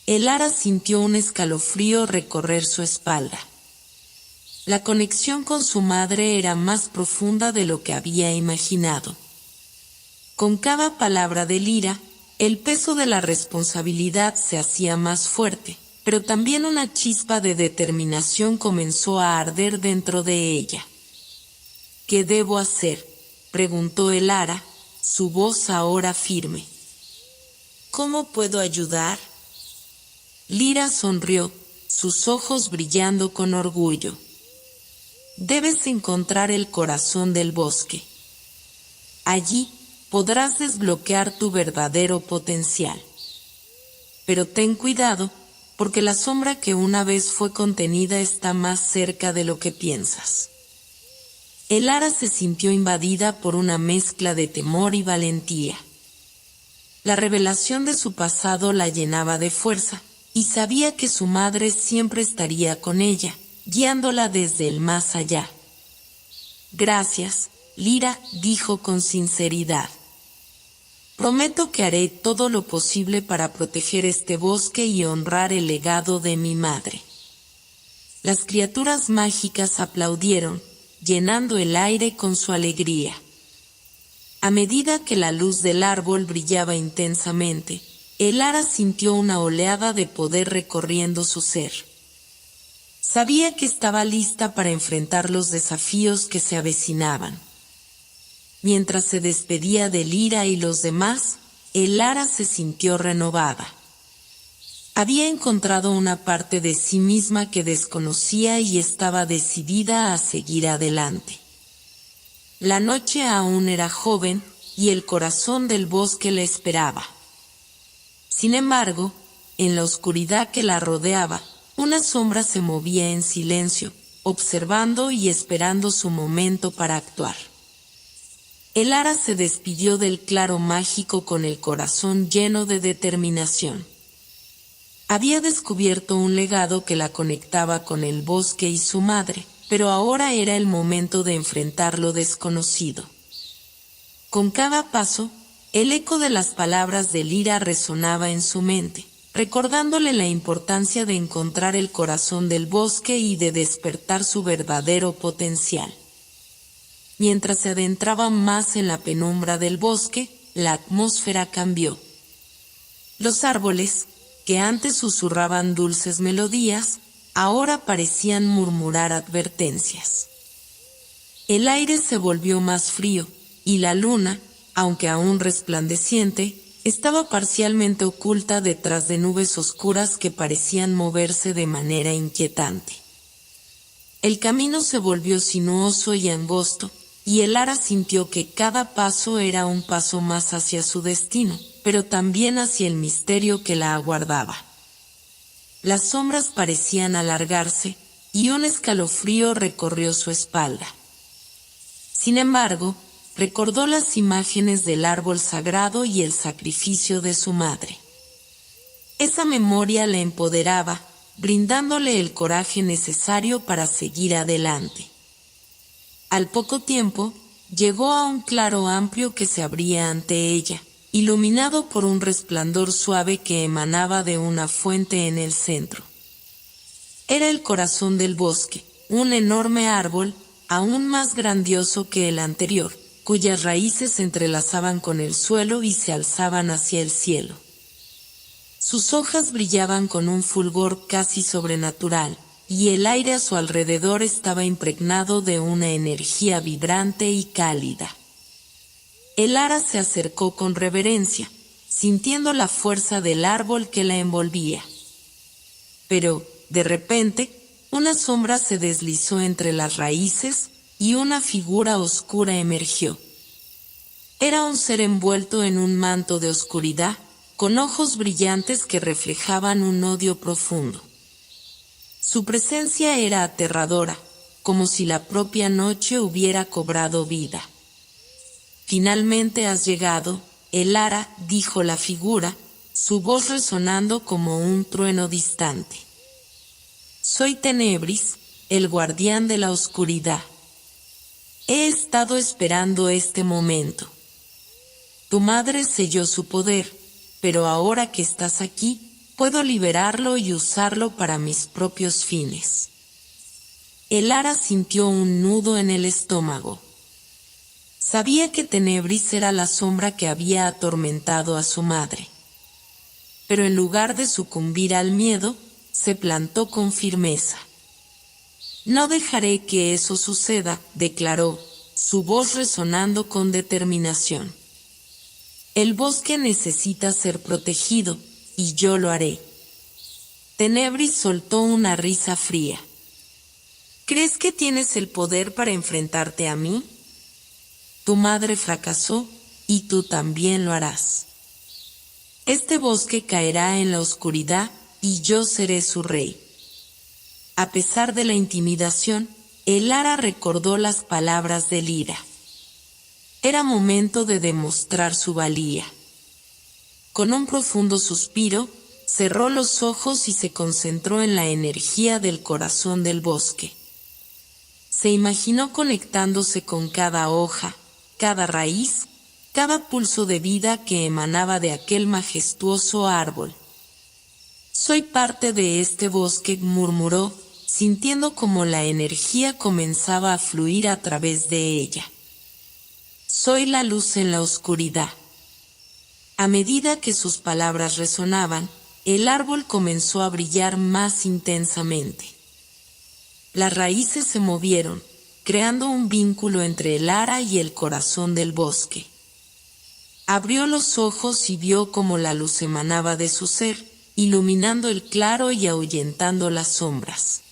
Elara sintió un escalofrío recorrer su espalda. La conexión con su madre era más profunda de lo que había imaginado. Con cada palabra de Lyra, el peso de la responsabilidad se hacía más fuerte, pero también una chispa de determinación comenzó a arder dentro de ella. ¿Qué debo hacer?, preguntó Elara, su voz ahora firme. ¿Cómo puedo ayudar? Lyra sonrió, sus ojos brillando con orgullo. Debes encontrar el corazón del bosque. Allí podrás desbloquear tu verdadero potencial. Pero ten cuidado, porque la sombra que una vez fue contenida está más cerca de lo que piensas. Elara se sintió invadida por una mezcla de temor y valentía. La revelación de su pasado la llenaba de fuerza, y sabía que su madre siempre estaría con ella, guiándola desde el más allá. Gracias, Lyra, dijo con sinceridad. Prometo que haré todo lo posible para proteger este bosque y honrar el legado de mi madre. Las criaturas mágicas aplaudieron, llenando el aire con su alegría. A medida que la luz del árbol brillaba intensamente, Elara sintió una oleada de poder recorriendo su ser. Sabía que estaba lista para enfrentar los desafíos que se avecinaban. Mientras se despedía de Lyra y los demás, Elara se sintió renovada. Había encontrado una parte de sí misma que desconocía y estaba decidida a seguir adelante. La noche aún era joven y el corazón del bosque la esperaba. Sin embargo, en la oscuridad que la rodeaba, una sombra se movía en silencio, observando y esperando su momento para actuar. Elara se despidió del claro mágico con el corazón lleno de determinación. Había descubierto un legado que la conectaba con el bosque y su madre, pero ahora era el momento de enfrentar lo desconocido. Con cada paso, el eco de las palabras de Lyra resonaba en su mente, recordándole la importancia de encontrar el corazón del bosque y de despertar su verdadero potencial. Mientras se adentraba más en la penumbra del bosque, la atmósfera cambió. Los árboles, que antes susurraban dulces melodías, ahora parecían murmurar advertencias. El aire se volvió más frío, y la luna, aunque aún resplandeciente, estaba parcialmente oculta detrás de nubes oscuras que parecían moverse de manera inquietante. El camino se volvió sinuoso y angosto, y Elara sintió que cada paso era un paso más hacia su destino, pero también hacia el misterio que la aguardaba. Las sombras parecían alargarse, y un escalofrío recorrió su espalda. Sin embargo, recordó las imágenes del árbol sagrado y el sacrificio de su madre. Esa memoria le empoderaba, brindándole el coraje necesario para seguir adelante. Al poco tiempo, llegó a un claro amplio que se abría ante ella, iluminado por un resplandor suave que emanaba de una fuente en el centro. Era el corazón del bosque, un enorme árbol, aún más grandioso que el anterior, cuyas raíces se entrelazaban con el suelo y se alzaban hacia el cielo. Sus hojas brillaban con un fulgor casi sobrenatural, y el aire a su alrededor estaba impregnado de una energía vibrante y cálida. El ara se acercó con reverencia, sintiendo la fuerza del árbol que la envolvía. Pero, de repente, una sombra se deslizó entre las raíces, y una figura oscura emergió. Era un ser envuelto en un manto de oscuridad, con ojos brillantes que reflejaban un odio profundo. Su presencia era aterradora, como si la propia noche hubiera cobrado vida. «Finalmente has llegado, Elara», dijo la figura, su voz resonando como un trueno distante. «Soy Tenebris, el guardián de la oscuridad. He estado esperando este momento. Tu madre selló su poder, pero ahora que estás aquí, puedo liberarlo y usarlo para mis propios fines». Elara sintió un nudo en el estómago. Sabía que Tenebris era la sombra que había atormentado a su madre. Pero en lugar de sucumbir al miedo, se plantó con firmeza. «No dejaré que eso suceda», declaró, su voz resonando con determinación. «El bosque necesita ser protegido, y yo lo haré». Tenebris soltó una risa fría. «¿Crees que tienes el poder para enfrentarte a mí? Tu madre fracasó, y tú también lo harás. Este bosque caerá en la oscuridad, y yo seré su rey». A pesar de la intimidación, Elara recordó las palabras de Lyra. Era momento de demostrar su valía. Con un profundo suspiro, cerró los ojos y se concentró en la energía del corazón del bosque. Se imaginó conectándose con cada hoja, cada raíz, cada pulso de vida que emanaba de aquel majestuoso árbol. «Soy parte de este bosque», murmuró, sintiendo como la energía comenzaba a fluir a través de ella. «Soy la luz en la oscuridad». A medida que sus palabras resonaban, el árbol comenzó a brillar más intensamente. Las raíces se movieron, creando un vínculo entre el ara y el corazón del bosque. Abrió los ojos y vio cómo la luz emanaba de su ser, iluminando el claro y ahuyentando las sombras.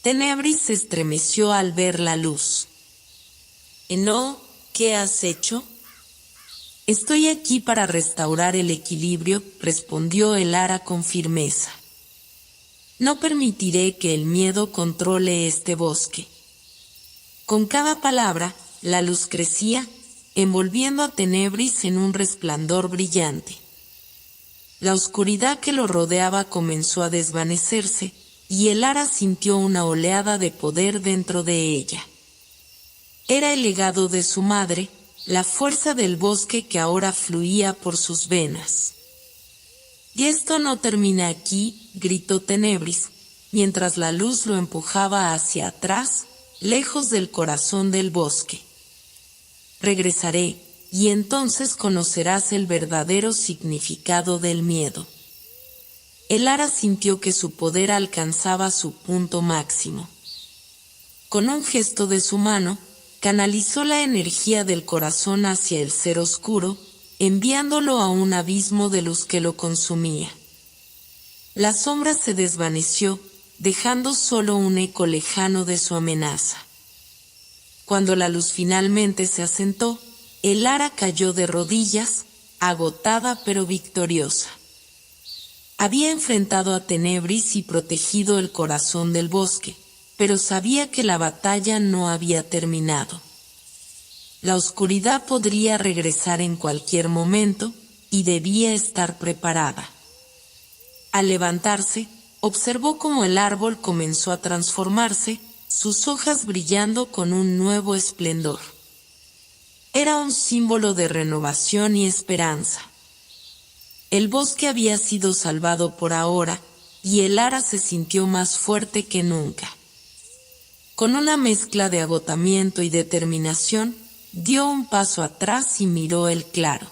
Tenebris se estremeció al ver la luz. «¿No? ¿Qué has hecho?» «Estoy aquí para restaurar el equilibrio», respondió Elara con firmeza. «No permitiré que el miedo controle este bosque». Con cada palabra, la luz crecía, envolviendo a Tenebris en un resplandor brillante. La oscuridad que lo rodeaba comenzó a desvanecerse, y Elara sintió una oleada de poder dentro de ella. Era el legado de su madre, la fuerza del bosque que ahora fluía por sus venas. «Y esto no termina aquí», gritó Tenebris, mientras la luz lo empujaba hacia atrás, lejos del corazón del bosque. «Regresaré, y entonces conocerás el verdadero significado del miedo». Elara sintió que su poder alcanzaba su punto máximo. Con un gesto de su mano, canalizó la energía del corazón hacia el ser oscuro, enviándolo a un abismo de luz que lo consumía. La sombra se desvaneció, dejando solo un eco lejano de su amenaza. Cuando la luz finalmente se asentó, Elara cayó de rodillas, agotada pero victoriosa. Había enfrentado a Tenebris y protegido el corazón del bosque, pero sabía que la batalla no había terminado. La oscuridad podría regresar en cualquier momento, y debía estar preparada. Al levantarse, observó cómo el árbol comenzó a transformarse, sus hojas brillando con un nuevo esplendor. Era un símbolo de renovación y esperanza. El bosque había sido salvado por ahora, y el ara se sintió más fuerte que nunca. Con una mezcla de agotamiento y determinación, dio un paso atrás y miró el claro.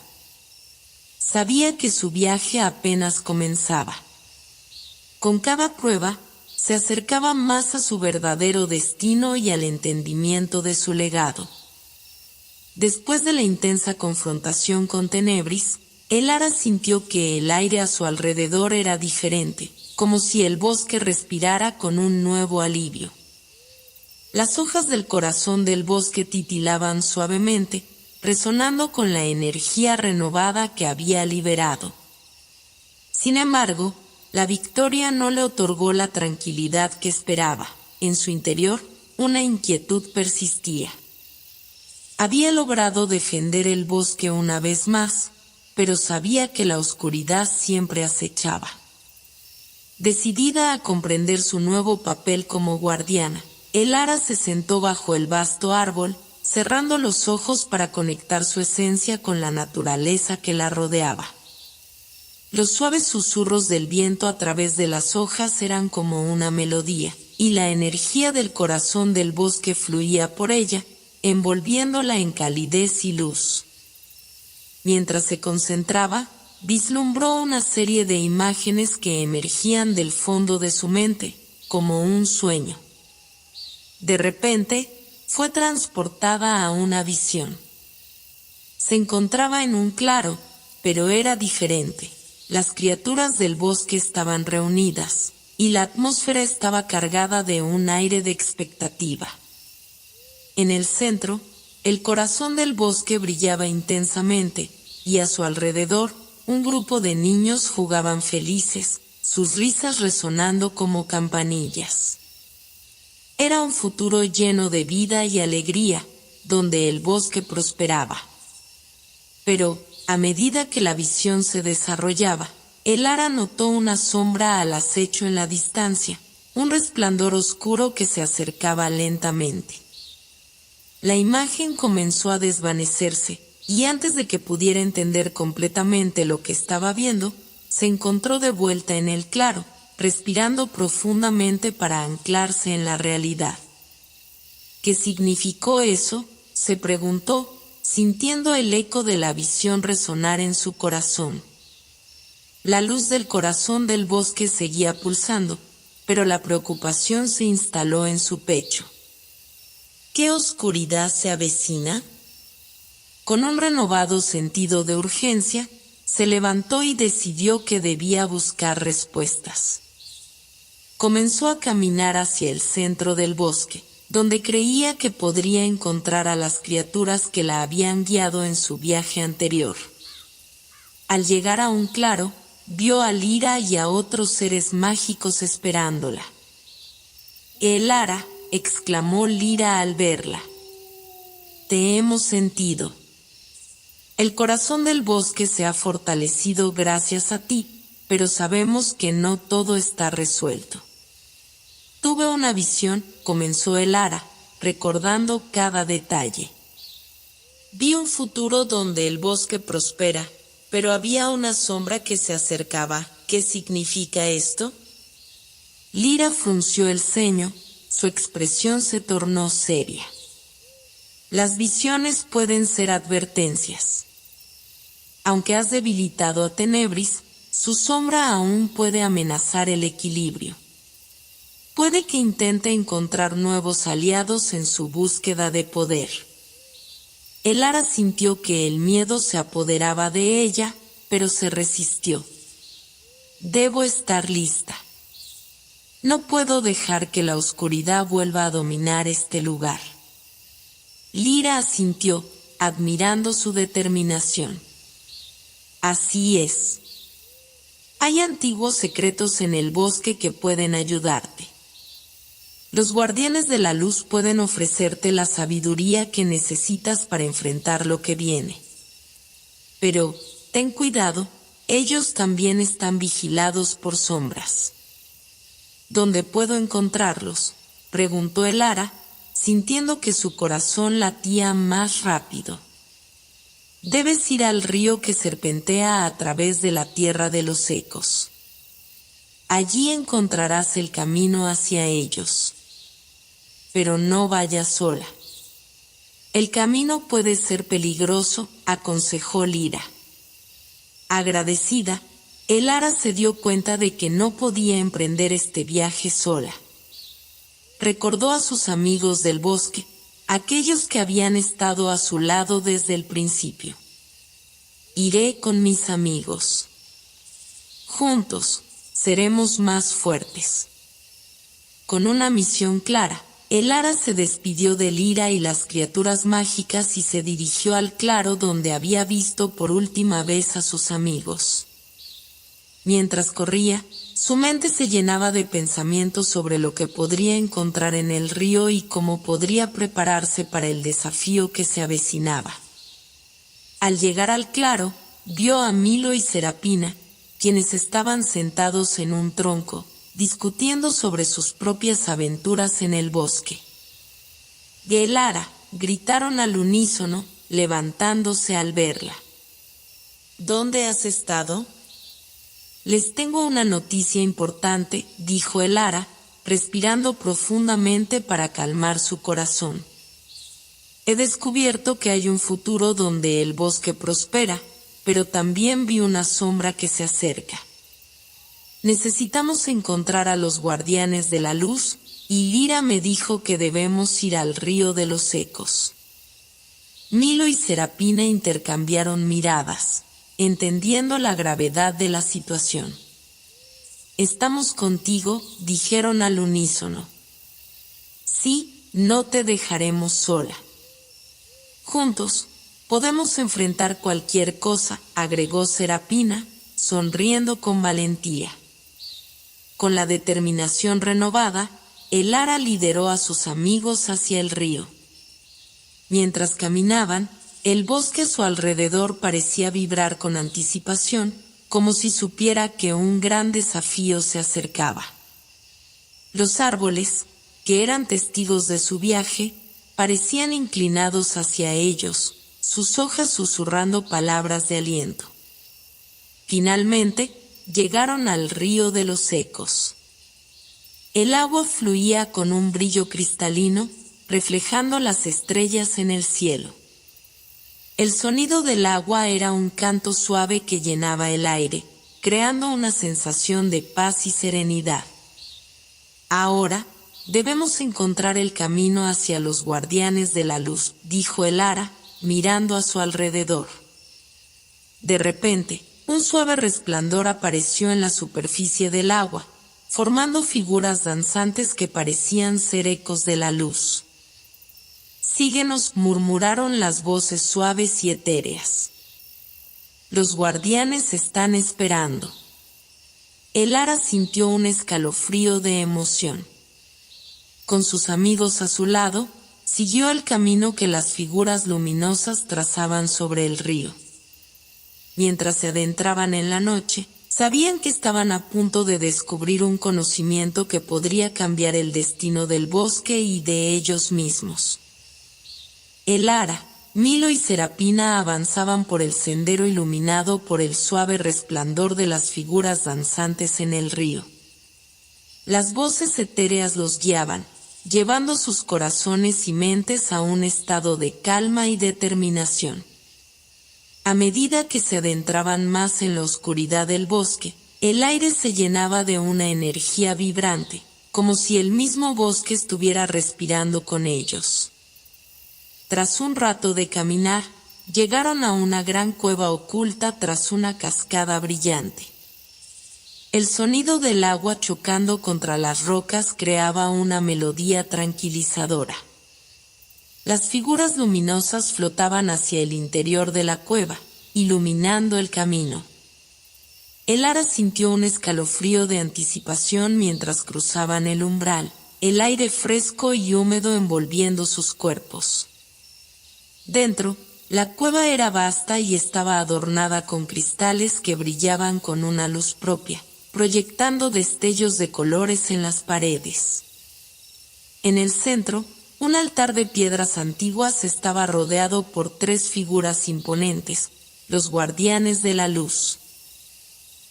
Sabía que su viaje apenas comenzaba. Con cada prueba, se acercaba más a su verdadero destino y al entendimiento de su legado. Después de la intensa confrontación con Tenebris, el ara sintió que el aire a su alrededor era diferente, como si el bosque respirara con un nuevo alivio. Las hojas del corazón del bosque titilaban suavemente, resonando con la energía renovada que había liberado. Sin embargo, la victoria no le otorgó la tranquilidad que esperaba. En su interior, una inquietud persistía. Había logrado defender el bosque una vez más, pero sabía que la oscuridad siempre acechaba. Decidida a comprender su nuevo papel como guardiana, el ara se sentó bajo el vasto árbol, cerrando los ojos para conectar su esencia con la naturaleza que la rodeaba. Los suaves susurros del viento a través de las hojas eran como una melodía, y la energía del corazón del bosque fluía por ella, envolviéndola en calidez y luz. Mientras se concentraba, vislumbró una serie de imágenes que emergían del fondo de su mente, como un sueño. De repente, fue transportada a una visión. Se encontraba en un claro, pero era diferente. Las criaturas del bosque estaban reunidas, y la atmósfera estaba cargada de un aire de expectativa. En el centro, el corazón del bosque brillaba intensamente, y a su alrededor, un grupo de niños jugaban felices, sus risas resonando como campanillas. Era un futuro lleno de vida y alegría, donde el bosque prosperaba. Pero, a medida que la visión se desarrollaba, el ara notó una sombra al acecho en la distancia, un resplandor oscuro que se acercaba lentamente. La imagen comenzó a desvanecerse, y antes de que pudiera entender completamente lo que estaba viendo, se encontró de vuelta en el claro, respirando profundamente para anclarse en la realidad. ¿Qué significó eso?, se preguntó, sintiendo el eco de la visión resonar en su corazón. La luz del corazón del bosque seguía pulsando, pero la preocupación se instaló en su pecho. ¿Qué oscuridad se avecina? Con un renovado sentido de urgencia, se levantó y decidió que debía buscar respuestas. Comenzó a caminar hacia el centro del bosque, donde creía que podría encontrar a las criaturas que la habían guiado en su viaje anterior. Al llegar a un claro, vio a Lyra y a otros seres mágicos esperándola. «El ara», exclamó Lyra al verla. «Te hemos sentido. El corazón del bosque se ha fortalecido gracias a ti, pero sabemos que no todo está resuelto». «Tuve una visión», comenzó el ara, recordando cada detalle. «Vi un futuro donde el bosque prospera, pero había una sombra que se acercaba. ¿Qué significa esto?». Lyra frunció el ceño, su expresión se tornó seria. «Las visiones pueden ser advertencias. Aunque has debilitado a Tenebris, su sombra aún puede amenazar el equilibrio. Puede que intente encontrar nuevos aliados en su búsqueda de poder». El ara sintió que el miedo se apoderaba de ella, pero se resistió. «Debo estar lista. No puedo dejar que la oscuridad vuelva a dominar este lugar». Lyra asintió, admirando su determinación. «Así es. Hay antiguos secretos en el bosque que pueden ayudarte. Los guardianes de la luz pueden ofrecerte la sabiduría que necesitas para enfrentar lo que viene. Pero, ten cuidado, ellos también están vigilados por sombras. ¿Dónde puedo encontrarlos?, preguntó Elara, sintiendo que su corazón latía más rápido. Debes ir al río que serpentea a través de la tierra de los ecos. Allí encontrarás el camino hacia ellos. Pero no vayas sola. El camino puede ser peligroso, aconsejó Lyra. Agradecida, Elara se dio cuenta de que no podía emprender este viaje sola. Recordó a sus amigos del bosque, aquellos que habían estado a su lado desde el principio. Iré con mis amigos. Juntos, seremos más fuertes. Con una misión clara, Elara se despidió de Lyra y las criaturas mágicas y se dirigió al claro donde había visto por última vez a sus amigos. Mientras corría, su mente se llenaba de pensamientos sobre lo que podría encontrar en el río y cómo podría prepararse para el desafío que se avecinaba. Al llegar al claro, vio a Milo y Serapina, quienes estaban sentados en un tronco, discutiendo sobre sus propias aventuras en el bosque. «Elara», gritaron al unísono, levantándose al verla. «¿Dónde has estado?» «Les tengo una noticia importante», dijo Elara, respirando profundamente para calmar su corazón. «He descubierto que hay un futuro donde el bosque prospera, pero también vi una sombra que se acerca. Necesitamos encontrar a los guardianes de la luz, y Lyra me dijo que debemos ir al río de los ecos». Milo y Serapina intercambiaron miradas, entendiendo la gravedad de la situación. «Estamos contigo», dijeron al unísono. «Sí, no te dejaremos sola. Juntos, podemos enfrentar cualquier cosa», agregó Serapina, sonriendo con valentía. Con la determinación renovada, Elara lideró a sus amigos hacia el río. Mientras caminaban, el bosque a su alrededor parecía vibrar con anticipación, como si supiera que un gran desafío se acercaba. Los árboles, que eran testigos de su viaje, parecían inclinados hacia ellos, sus hojas susurrando palabras de aliento. Finalmente, llegaron al río de los ecos. El agua fluía con un brillo cristalino, reflejando las estrellas en el cielo. El sonido del agua era un canto suave que llenaba el aire, creando una sensación de paz y serenidad. «Ahora, debemos encontrar el camino hacia los guardianes de la luz», dijo Elara, mirando a su alrededor. De repente, un suave resplandor apareció en la superficie del agua, formando figuras danzantes que parecían ser ecos de la luz. «Síguenos», murmuraron las voces suaves y etéreas. «Los guardianes están esperando». Elara sintió un escalofrío de emoción. Con sus amigos a su lado, siguió el camino que las figuras luminosas trazaban sobre el río. Mientras se adentraban en la noche, sabían que estaban a punto de descubrir un conocimiento que podría cambiar el destino del bosque y de ellos mismos. Elara, Milo y Serapina avanzaban por el sendero iluminado por el suave resplandor de las figuras danzantes en el río. Las voces etéreas los guiaban, llevando sus corazones y mentes a un estado de calma y determinación. A medida que se adentraban más en la oscuridad del bosque, el aire se llenaba de una energía vibrante, como si el mismo bosque estuviera respirando con ellos. Tras un rato de caminar, llegaron a una gran cueva oculta tras una cascada brillante. El sonido del agua chocando contra las rocas creaba una melodía tranquilizadora. Las figuras luminosas flotaban hacia el interior de la cueva, iluminando el camino. Elara sintió un escalofrío de anticipación mientras cruzaban el umbral, el aire fresco y húmedo envolviendo sus cuerpos. Dentro, la cueva era vasta y estaba adornada con cristales que brillaban con una luz propia, proyectando destellos de colores en las paredes. En el centro, un altar de piedras antiguas estaba rodeado por 3 figuras imponentes, los guardianes de la luz.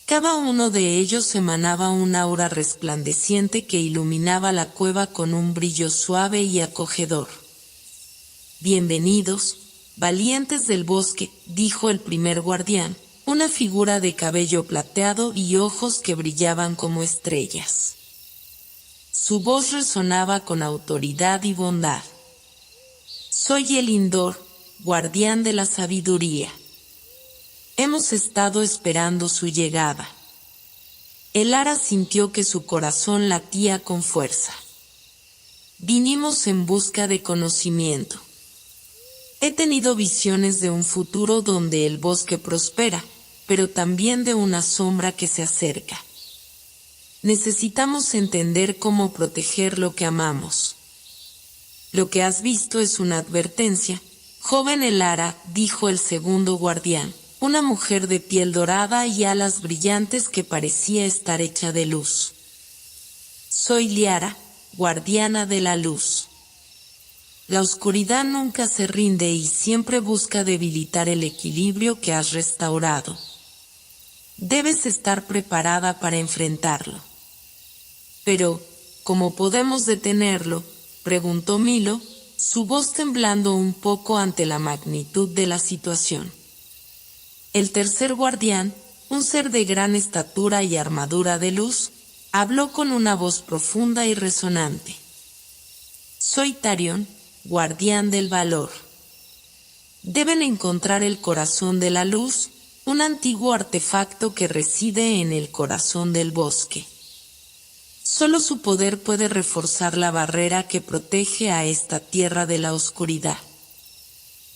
Cada uno de ellos emanaba un aura resplandeciente que iluminaba la cueva con un brillo suave y acogedor. «Bienvenidos, valientes del bosque», dijo el primer guardián, una figura de cabello plateado y ojos que brillaban como estrellas. Su voz resonaba con autoridad y bondad. «Soy Elindor, guardián de la sabiduría. Hemos estado esperando su llegada». Elara sintió que su corazón latía con fuerza. «Vinimos en busca de conocimiento. He tenido visiones de un futuro donde el bosque prospera, pero también de una sombra que se acerca. Necesitamos entender cómo proteger lo que amamos». «Lo que has visto es una advertencia, joven Elara», dijo el segundo guardián, una mujer de piel dorada y alas brillantes que parecía estar hecha de luz. «Soy Liara, guardiana de la luz. La oscuridad nunca se rinde y siempre busca debilitar el equilibrio que has restaurado. Debes estar preparada para enfrentarlo». «Pero, ¿cómo podemos detenerlo?», preguntó Milo, su voz temblando un poco ante la magnitud de la situación. El tercer guardián, un ser de gran estatura y armadura de luz, habló con una voz profunda y resonante. «Soy Tarion, guardián del valor. Deben encontrar el corazón de la luz, un antiguo artefacto que reside en el corazón del bosque. Solo su poder puede reforzar la barrera que protege a esta tierra de la oscuridad».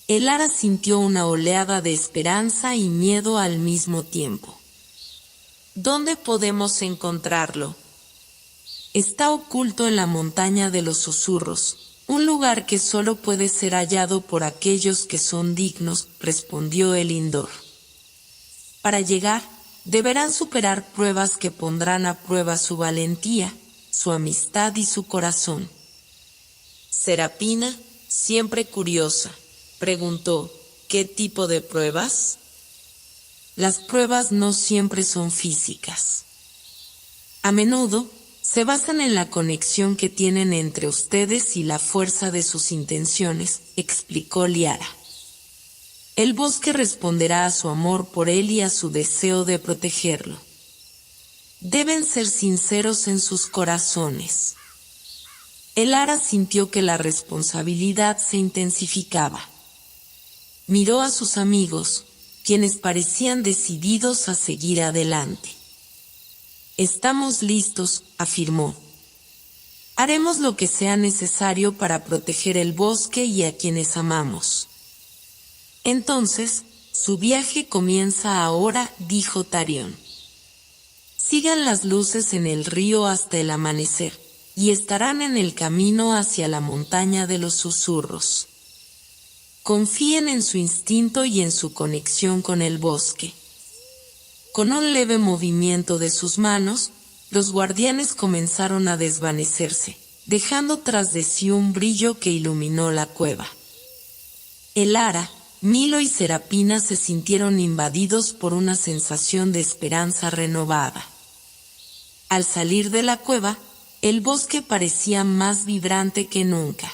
Elara sintió una oleada de esperanza y miedo al mismo tiempo. «¿Dónde podemos encontrarlo?». «Está oculto en la montaña de los susurros, un lugar que solo puede ser hallado por aquellos que son dignos», respondió Elindor. «Para llegar, deberán superar pruebas que pondrán a prueba su valentía, su amistad y su corazón». Serapina, siempre curiosa, preguntó: «¿Qué tipo de pruebas?». «Las pruebas no siempre son físicas. A menudo, se basan en la conexión que tienen entre ustedes y la fuerza de sus intenciones», explicó Liara. «El bosque responderá a su amor por él y a su deseo de protegerlo. Deben ser sinceros en sus corazones». Elara sintió que la responsabilidad se intensificaba. Miró a sus amigos, quienes parecían decididos a seguir adelante. «Estamos listos», afirmó. «Haremos lo que sea necesario para proteger el bosque y a quienes amamos». «Entonces, su viaje comienza ahora», dijo Tarion. «Sigan las luces en el río hasta el amanecer, y estarán en el camino hacia la montaña de los susurros. Confíen en su instinto y en su conexión con el bosque». Con un leve movimiento de sus manos, los guardianes comenzaron a desvanecerse, dejando tras de sí un brillo que iluminó la cueva. Elara, Milo y Serapina se sintieron invadidos por una sensación de esperanza renovada. Al salir de la cueva, el bosque parecía más vibrante que nunca.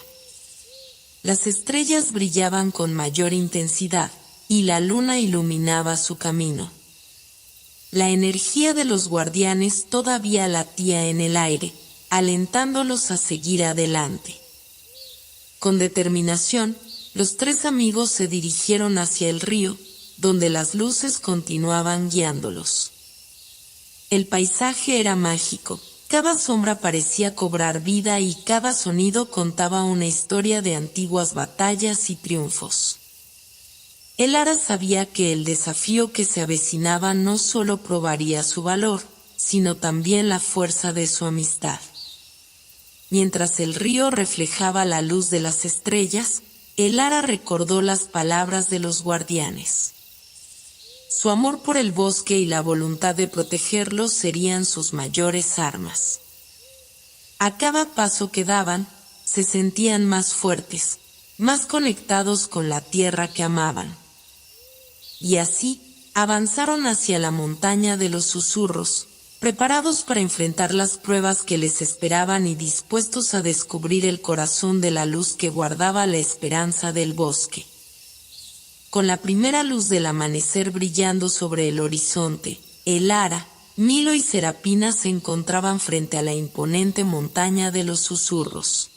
Las estrellas brillaban con mayor intensidad, y la luna iluminaba su camino. La energía de los guardianes todavía latía en el aire, alentándolos a seguir adelante. Con determinación, los 3 amigos se dirigieron hacia el río, donde las luces continuaban guiándolos. El paisaje era mágico. Cada sombra parecía cobrar vida y cada sonido contaba una historia de antiguas batallas y triunfos. El ara sabía que el desafío que se avecinaba no solo probaría su valor, sino también la fuerza de su amistad. Mientras el río reflejaba la luz de las estrellas, el ara recordó las palabras de los guardianes. Su amor por el bosque y la voluntad de protegerlo serían sus mayores armas. A cada paso que daban, se sentían más fuertes, más conectados con la tierra que amaban. Y así, avanzaron hacia la montaña de los susurros, preparados para enfrentar las pruebas que les esperaban y dispuestos a descubrir el corazón de la luz que guardaba la esperanza del bosque. Con la primera luz del amanecer brillando sobre el horizonte, el ara, Milo y Serapina se encontraban frente a la imponente montaña de los susurros.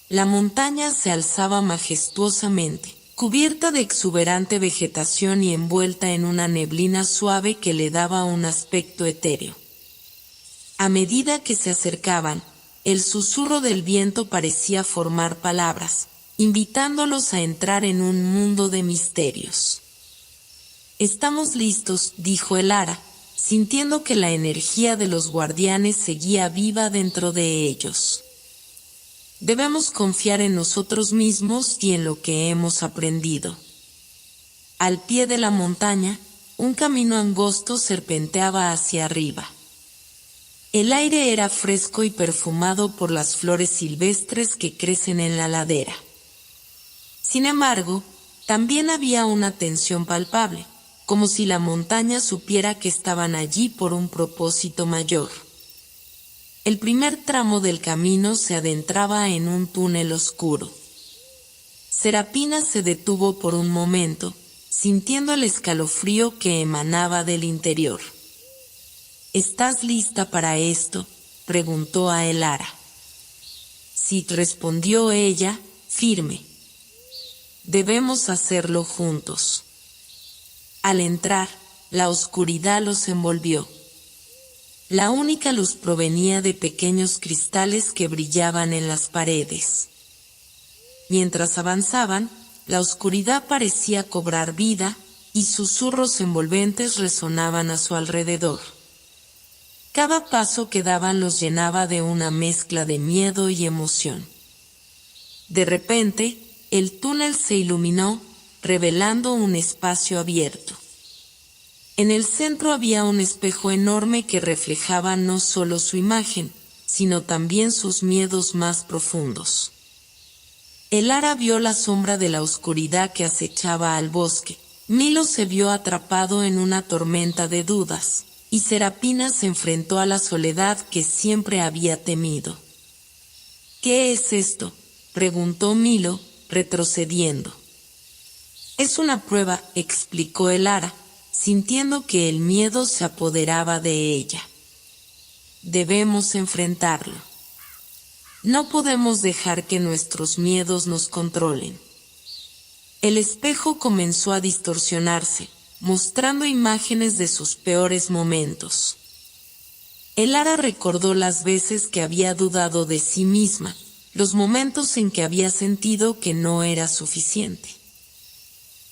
La montaña se alzaba majestuosamente, cubierta de exuberante vegetación y envuelta en una neblina suave que le daba un aspecto etéreo. A medida que se acercaban, el susurro del viento parecía formar palabras, invitándolos a entrar en un mundo de misterios. «Estamos listos», dijo el ara, sintiendo que la energía de los guardianes seguía viva dentro de ellos. Debemos confiar en nosotros mismos y en lo que hemos aprendido. Al pie de la montaña, un camino angosto serpenteaba hacia arriba. El aire era fresco y perfumado por las flores silvestres que crecen en la ladera. Sin embargo, también había una tensión palpable, como si la montaña supiera que estaban allí por un propósito mayor. El primer tramo del camino se adentraba en un túnel oscuro. Serapina se detuvo por un momento, sintiendo el escalofrío que emanaba del interior. «¿Estás lista para esto?», preguntó a el ara. «Sí», respondió ella, firme. «Debemos hacerlo juntos». Al entrar, la oscuridad los envolvió. La única luz provenía de pequeños cristales que brillaban en las paredes. Mientras avanzaban, la oscuridad parecía cobrar vida, y susurros envolventes resonaban a su alrededor. Cada paso que daban los llenaba de una mezcla de miedo y emoción. De repente, el túnel se iluminó, revelando un espacio abierto. En el centro había un espejo enorme que reflejaba no solo su imagen, sino también sus miedos más profundos. El ara vio la sombra de la oscuridad que acechaba al bosque. Milo se vio atrapado en una tormenta de dudas, y Serapina se enfrentó a la soledad que siempre había temido. «¿Qué es esto?», preguntó Milo, retrocediendo. «Es una prueba», explicó el ara, sintiendo que el miedo se apoderaba de ella. «Debemos enfrentarlo. No podemos dejar que nuestros miedos nos controlen». El espejo comenzó a distorsionarse, mostrando imágenes de sus peores momentos. El ara recordó las veces que había dudado de sí misma, los momentos en que había sentido que no era suficiente.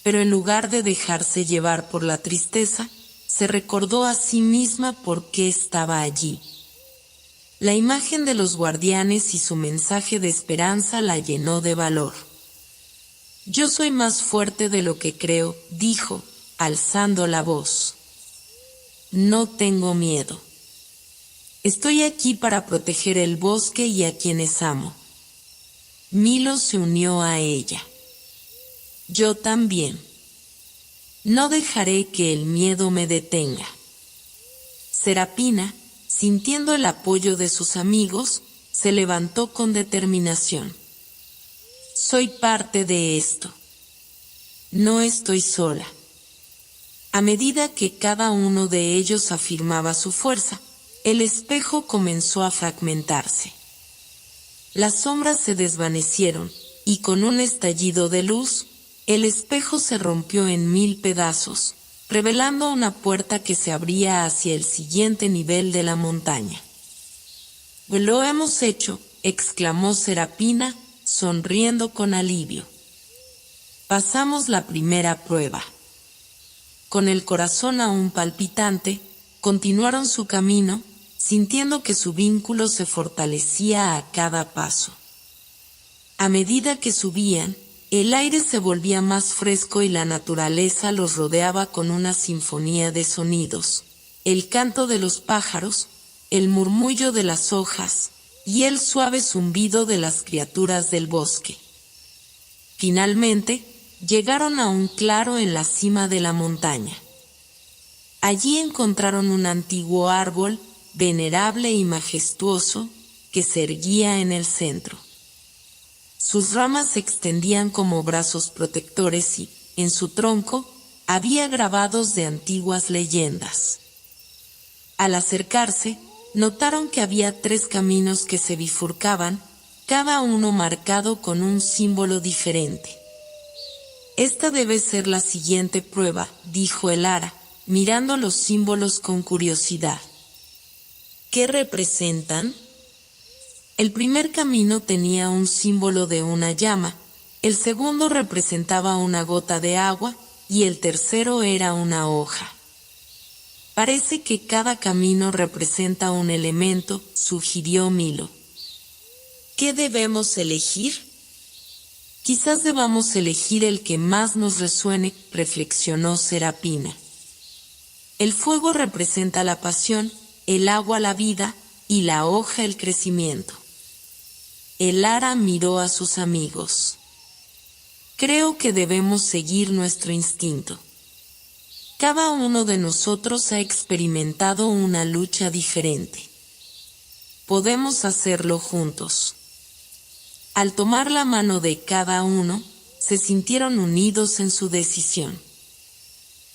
Pero en lugar de dejarse llevar por la tristeza, se recordó a sí misma por qué estaba allí. La imagen de los guardianes y su mensaje de esperanza la llenó de valor. «Yo soy más fuerte de lo que creo», dijo, alzando la voz. «No tengo miedo. Estoy aquí para proteger el bosque y a quienes amo». Milo se unió a ella. «Yo también. No dejaré que el miedo me detenga». Serapina, sintiendo el apoyo de sus amigos, se levantó con determinación. «Soy parte de esto. No estoy sola». A medida que cada uno de ellos afirmaba su fuerza, el espejo comenzó a fragmentarse. Las sombras se desvanecieron, y con un estallido de luz, el espejo se rompió en 1000 pedazos, revelando una puerta que se abría hacia el siguiente nivel de la montaña. «Lo hemos hecho», exclamó Serapina, sonriendo con alivio. Pasamos la primera prueba. Con el corazón aún palpitante, continuaron su camino, sintiendo que su vínculo se fortalecía a cada paso. A medida que subían, el aire se volvía más fresco y la naturaleza los rodeaba con una sinfonía de sonidos, el canto de los pájaros, el murmullo de las hojas, y el suave zumbido de las criaturas del bosque. Finalmente, llegaron a un claro en la cima de la montaña. Allí encontraron un antiguo árbol, venerable y majestuoso, que se erguía en el centro. Sus ramas se extendían como brazos protectores y, en su tronco, había grabados de antiguas leyendas. Al acercarse, notaron que había 3 caminos que se bifurcaban, cada uno marcado con un símbolo diferente. Esta debe ser la siguiente prueba, dijo el Ara, mirando los símbolos con curiosidad. ¿Qué representan? El primer camino tenía un símbolo de una llama, el segundo representaba una gota de agua y el tercero era una hoja. Parece que cada camino representa un elemento, sugirió Milo. ¿Qué debemos elegir? Quizás debamos elegir el que más nos resuene, reflexionó Serapina. El fuego representa la pasión, el agua la vida y la hoja el crecimiento. El Ara miró a sus amigos. Creo que debemos seguir nuestro instinto. Cada uno de nosotros ha experimentado una lucha diferente. Podemos hacerlo juntos. Al tomar la mano de cada uno, se sintieron unidos en su decisión.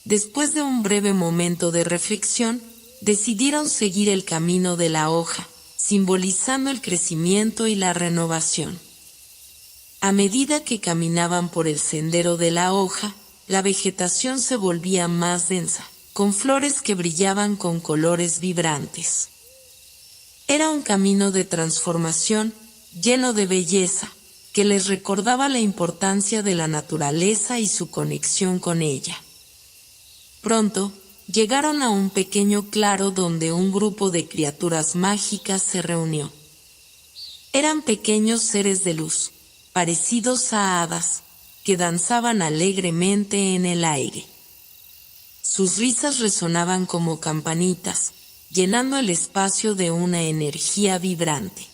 Después de un breve momento de reflexión, decidieron seguir el camino de la hoja, simbolizando el crecimiento y la renovación. A medida que caminaban por el sendero de la hoja, la vegetación se volvía más densa, con flores que brillaban con colores vibrantes. Era un camino de transformación, lleno de belleza, que les recordaba la importancia de la naturaleza y su conexión con ella. Pronto, llegaron a un pequeño claro donde un grupo de criaturas mágicas se reunió. Eran pequeños seres de luz, parecidos a hadas, que danzaban alegremente en el aire. Sus risas resonaban como campanitas, llenando el espacio de una energía vibrante.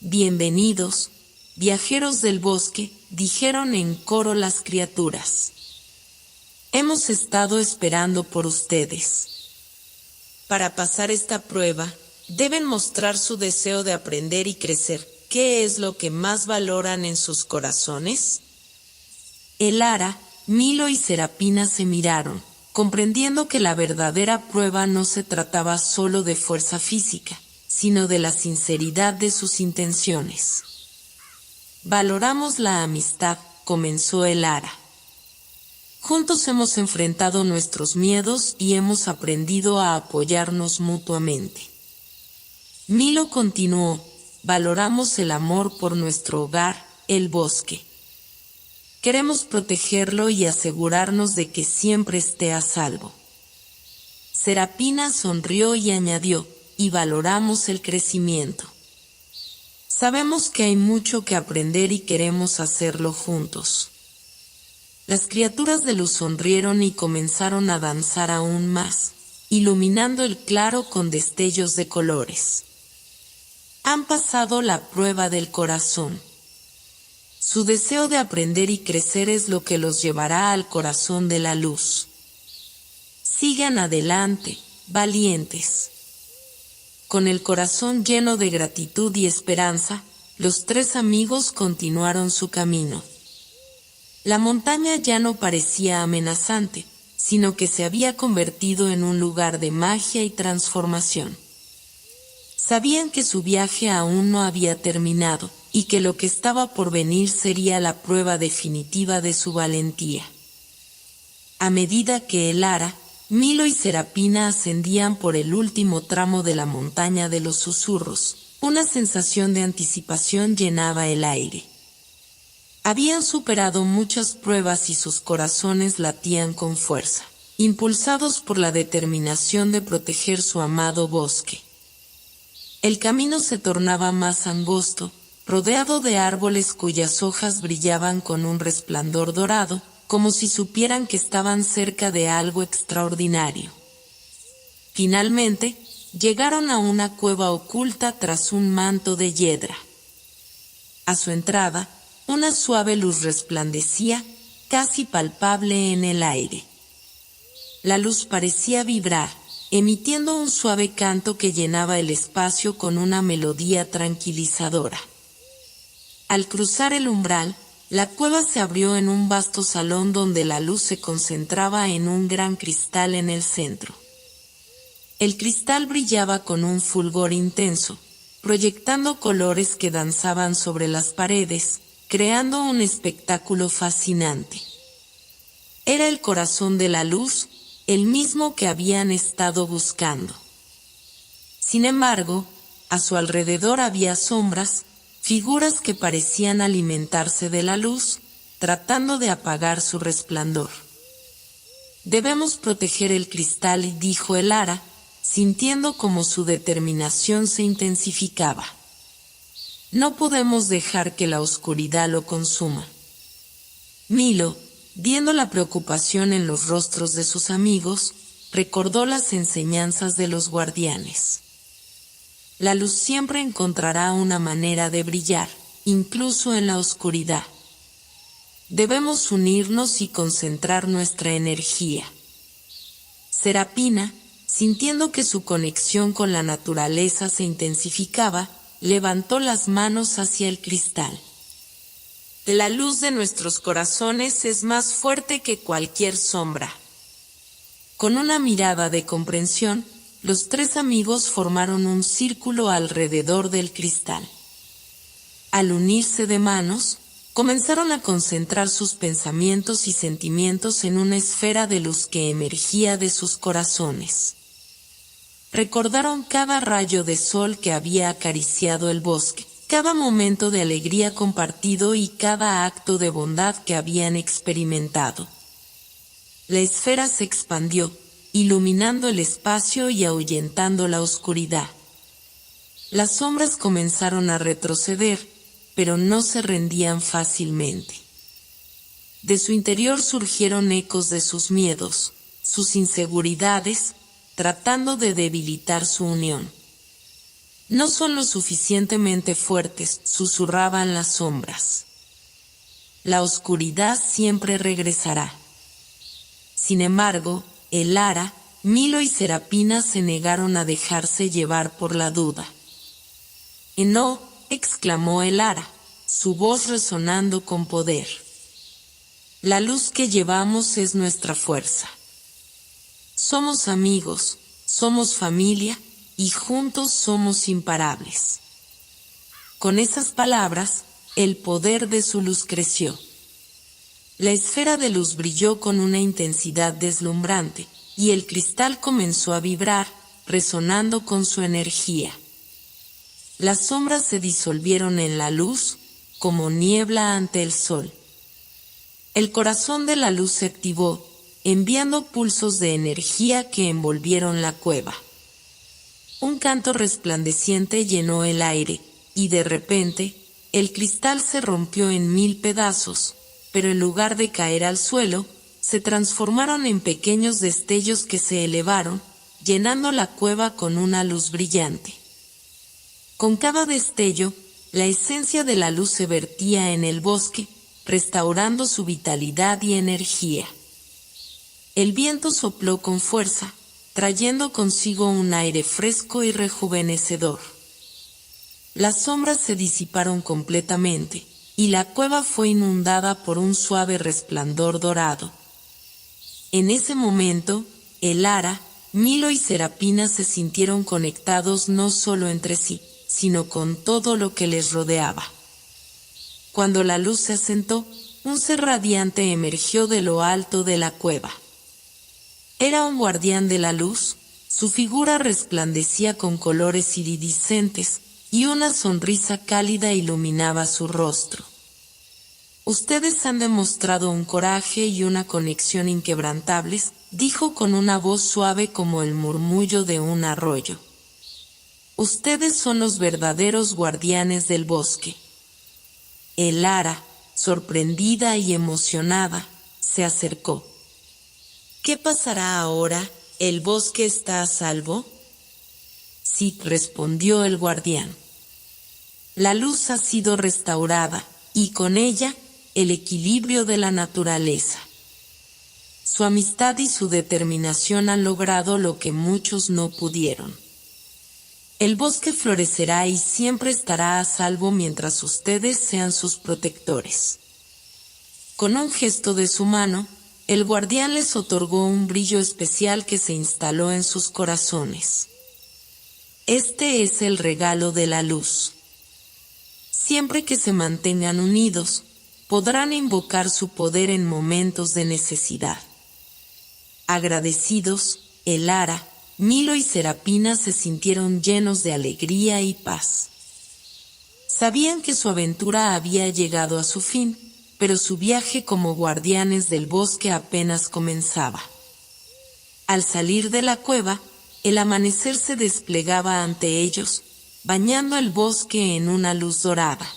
Bienvenidos, viajeros del bosque, dijeron en coro las criaturas. Hemos estado esperando por ustedes. Para pasar esta prueba, deben mostrar su deseo de aprender y crecer. ¿Qué es lo que más valoran en sus corazones? El Ara, Milo y Serapina se miraron, comprendiendo que la verdadera prueba no se trataba solo de fuerza física, sino de la sinceridad de sus intenciones. Valoramos la amistad, comenzó el Ara. Juntos hemos enfrentado nuestros miedos y hemos aprendido a apoyarnos mutuamente. Milo continuó, valoramos el amor por nuestro hogar, el bosque. Queremos protegerlo y asegurarnos de que siempre esté a salvo. Serapina sonrió y añadió, y valoramos el crecimiento. Sabemos que hay mucho que aprender y queremos hacerlo juntos. Las criaturas de luz sonrieron y comenzaron a danzar aún más, iluminando el claro con destellos de colores. Han pasado la prueba del corazón. Su deseo de aprender y crecer es lo que los llevará al corazón de la luz. Sigan adelante, valientes. Con el corazón lleno de gratitud y esperanza, los 3 amigos continuaron su camino. La montaña ya no parecía amenazante, sino que se había convertido en un lugar de magia y transformación. Sabían que su viaje aún no había terminado, y que lo que estaba por venir sería la prueba definitiva de su valentía. A medida que el Ara, Milo y Serapina ascendían por el último tramo de la montaña de los susurros, una sensación de anticipación llenaba el aire. Habían superado muchas pruebas y sus corazones latían con fuerza, impulsados por la determinación de proteger su amado bosque. El camino se tornaba más angosto, rodeado de árboles cuyas hojas brillaban con un resplandor dorado, como si supieran que estaban cerca de algo extraordinario. Finalmente, llegaron a una cueva oculta tras un manto de hiedra. A su entrada, una suave luz resplandecía, casi palpable en el aire. La luz parecía vibrar, emitiendo un suave canto que llenaba el espacio con una melodía tranquilizadora. Al cruzar el umbral, la cueva se abrió en un vasto salón donde la luz se concentraba en un gran cristal en el centro. El cristal brillaba con un fulgor intenso, proyectando colores que danzaban sobre las paredes, creando un espectáculo fascinante. Era el corazón de la luz, el mismo que habían estado buscando. Sin embargo, a su alrededor había sombras, figuras que parecían alimentarse de la luz, tratando de apagar su resplandor. «Debemos proteger el cristal», dijo el Ara, sintiendo como su determinación se intensificaba. «No podemos dejar que la oscuridad lo consuma». Milo, viendo la preocupación en los rostros de sus amigos, recordó las enseñanzas de los guardianes. La luz siempre encontrará una manera de brillar, incluso en la oscuridad. Debemos unirnos y concentrar nuestra energía. Serapina, sintiendo que su conexión con la naturaleza se intensificaba, levantó las manos hacia el cristal. La luz de nuestros corazones es más fuerte que cualquier sombra. Con una mirada de comprensión, los tres amigos formaron un círculo alrededor del cristal. Al unirse de manos, comenzaron a concentrar sus pensamientos y sentimientos en una esfera de luz que emergía de sus corazones. Recordaron cada rayo de sol que había acariciado el bosque, cada momento de alegría compartido y cada acto de bondad que habían experimentado. La esfera se expandió, iluminando el espacio y ahuyentando la oscuridad. Las sombras comenzaron a retroceder, pero no se rendían fácilmente. De su interior surgieron ecos de sus miedos, sus inseguridades, tratando de debilitar su unión. «No son lo suficientemente fuertes», susurraban las sombras. «La oscuridad siempre regresará». Sin embargo, el Ara, Milo y Serapina se negaron a dejarse llevar por la duda. «No», exclamó el Ara, su voz resonando con poder. «La luz que llevamos es nuestra fuerza. Somos amigos, somos familia, y juntos somos imparables». Con esas palabras, el poder de su luz creció. La esfera de luz brilló con una intensidad deslumbrante, y el cristal comenzó a vibrar, resonando con su energía. Las sombras se disolvieron en la luz, como niebla ante el sol. El corazón de la luz se activó, enviando pulsos de energía que envolvieron la cueva. Un canto resplandeciente llenó el aire, y de repente, el cristal se rompió en 1000 pedazos, pero en lugar de caer al suelo, se transformaron en pequeños destellos que se elevaron, llenando la cueva con una luz brillante. Con cada destello, la esencia de la luz se vertía en el bosque, restaurando su vitalidad y energía. El viento sopló con fuerza, trayendo consigo un aire fresco y rejuvenecedor. Las sombras se disiparon completamente, y la cueva fue inundada por un suave resplandor dorado. En ese momento, el Ara, Milo y Serapina se sintieron conectados no solo entre sí, sino con todo lo que les rodeaba. Cuando la luz se asentó, un ser radiante emergió de lo alto de la cueva. Era un guardián de la luz, su figura resplandecía con colores iridiscentes, y una sonrisa cálida iluminaba su rostro. Ustedes han demostrado un coraje y una conexión inquebrantables, dijo con una voz suave como el murmullo de un arroyo. Ustedes son los verdaderos guardianes del bosque. Elara, sorprendida y emocionada, se acercó. ¿Qué pasará ahora? ¿El bosque está a salvo? Sí, respondió el guardián. La luz ha sido restaurada, y con ella, el equilibrio de la naturaleza. Su amistad y su determinación han logrado lo que muchos no pudieron. El bosque florecerá y siempre estará a salvo mientras ustedes sean sus protectores. Con un gesto de su mano, el guardián les otorgó un brillo especial que se instaló en sus corazones. Este es el regalo de la luz. Siempre que se mantengan unidos, podrán invocar su poder en momentos de necesidad. Agradecidos, Elara, Milo y Serapina se sintieron llenos de alegría y paz. Sabían que su aventura había llegado a su fin, pero su viaje como guardianes del bosque apenas comenzaba. Al salir de la cueva, el amanecer se desplegaba ante ellos, bañando el bosque en una luz dorada.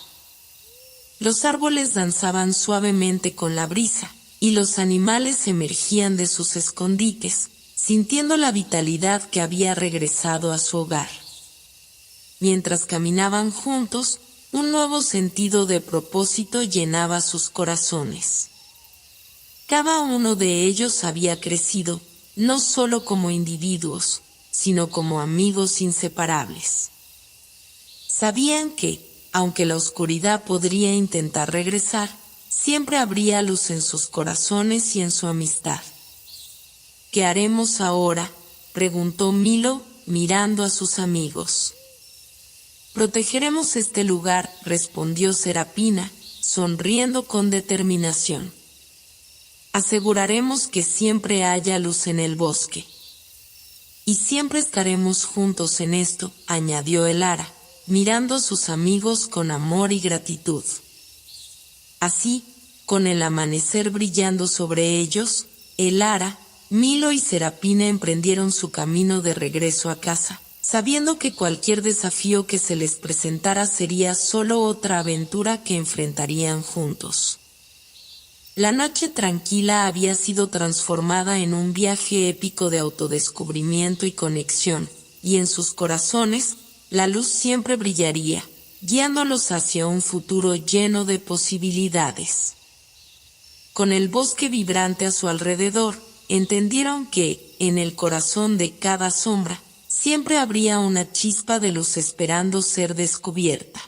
Los árboles danzaban suavemente con la brisa, y los animales emergían de sus escondites, sintiendo la vitalidad que había regresado a su hogar. Mientras caminaban juntos, un nuevo sentido de propósito llenaba sus corazones. Cada uno de ellos había crecido, no solo como individuos, sino como amigos inseparables. Sabían que, aunque la oscuridad podría intentar regresar, siempre habría luz en sus corazones y en su amistad. ¿Qué haremos ahora?, preguntó Milo, mirando a sus amigos. Protegeremos este lugar, respondió Serapina, sonriendo con determinación. Aseguraremos que siempre haya luz en el bosque. Y siempre estaremos juntos en esto, añadió Elara, mirando a sus amigos con amor y gratitud. Así, con el amanecer brillando sobre ellos, Elara, Milo y Serapina emprendieron su camino de regreso a casa, sabiendo que cualquier desafío que se les presentara sería solo otra aventura que enfrentarían juntos. La noche tranquila había sido transformada en un viaje épico de autodescubrimiento y conexión, y en sus corazones, la luz siempre brillaría, guiándolos hacia un futuro lleno de posibilidades. Con el bosque vibrante a su alrededor, entendieron que, en el corazón de cada sombra, siempre habría una chispa de luz esperando ser descubierta.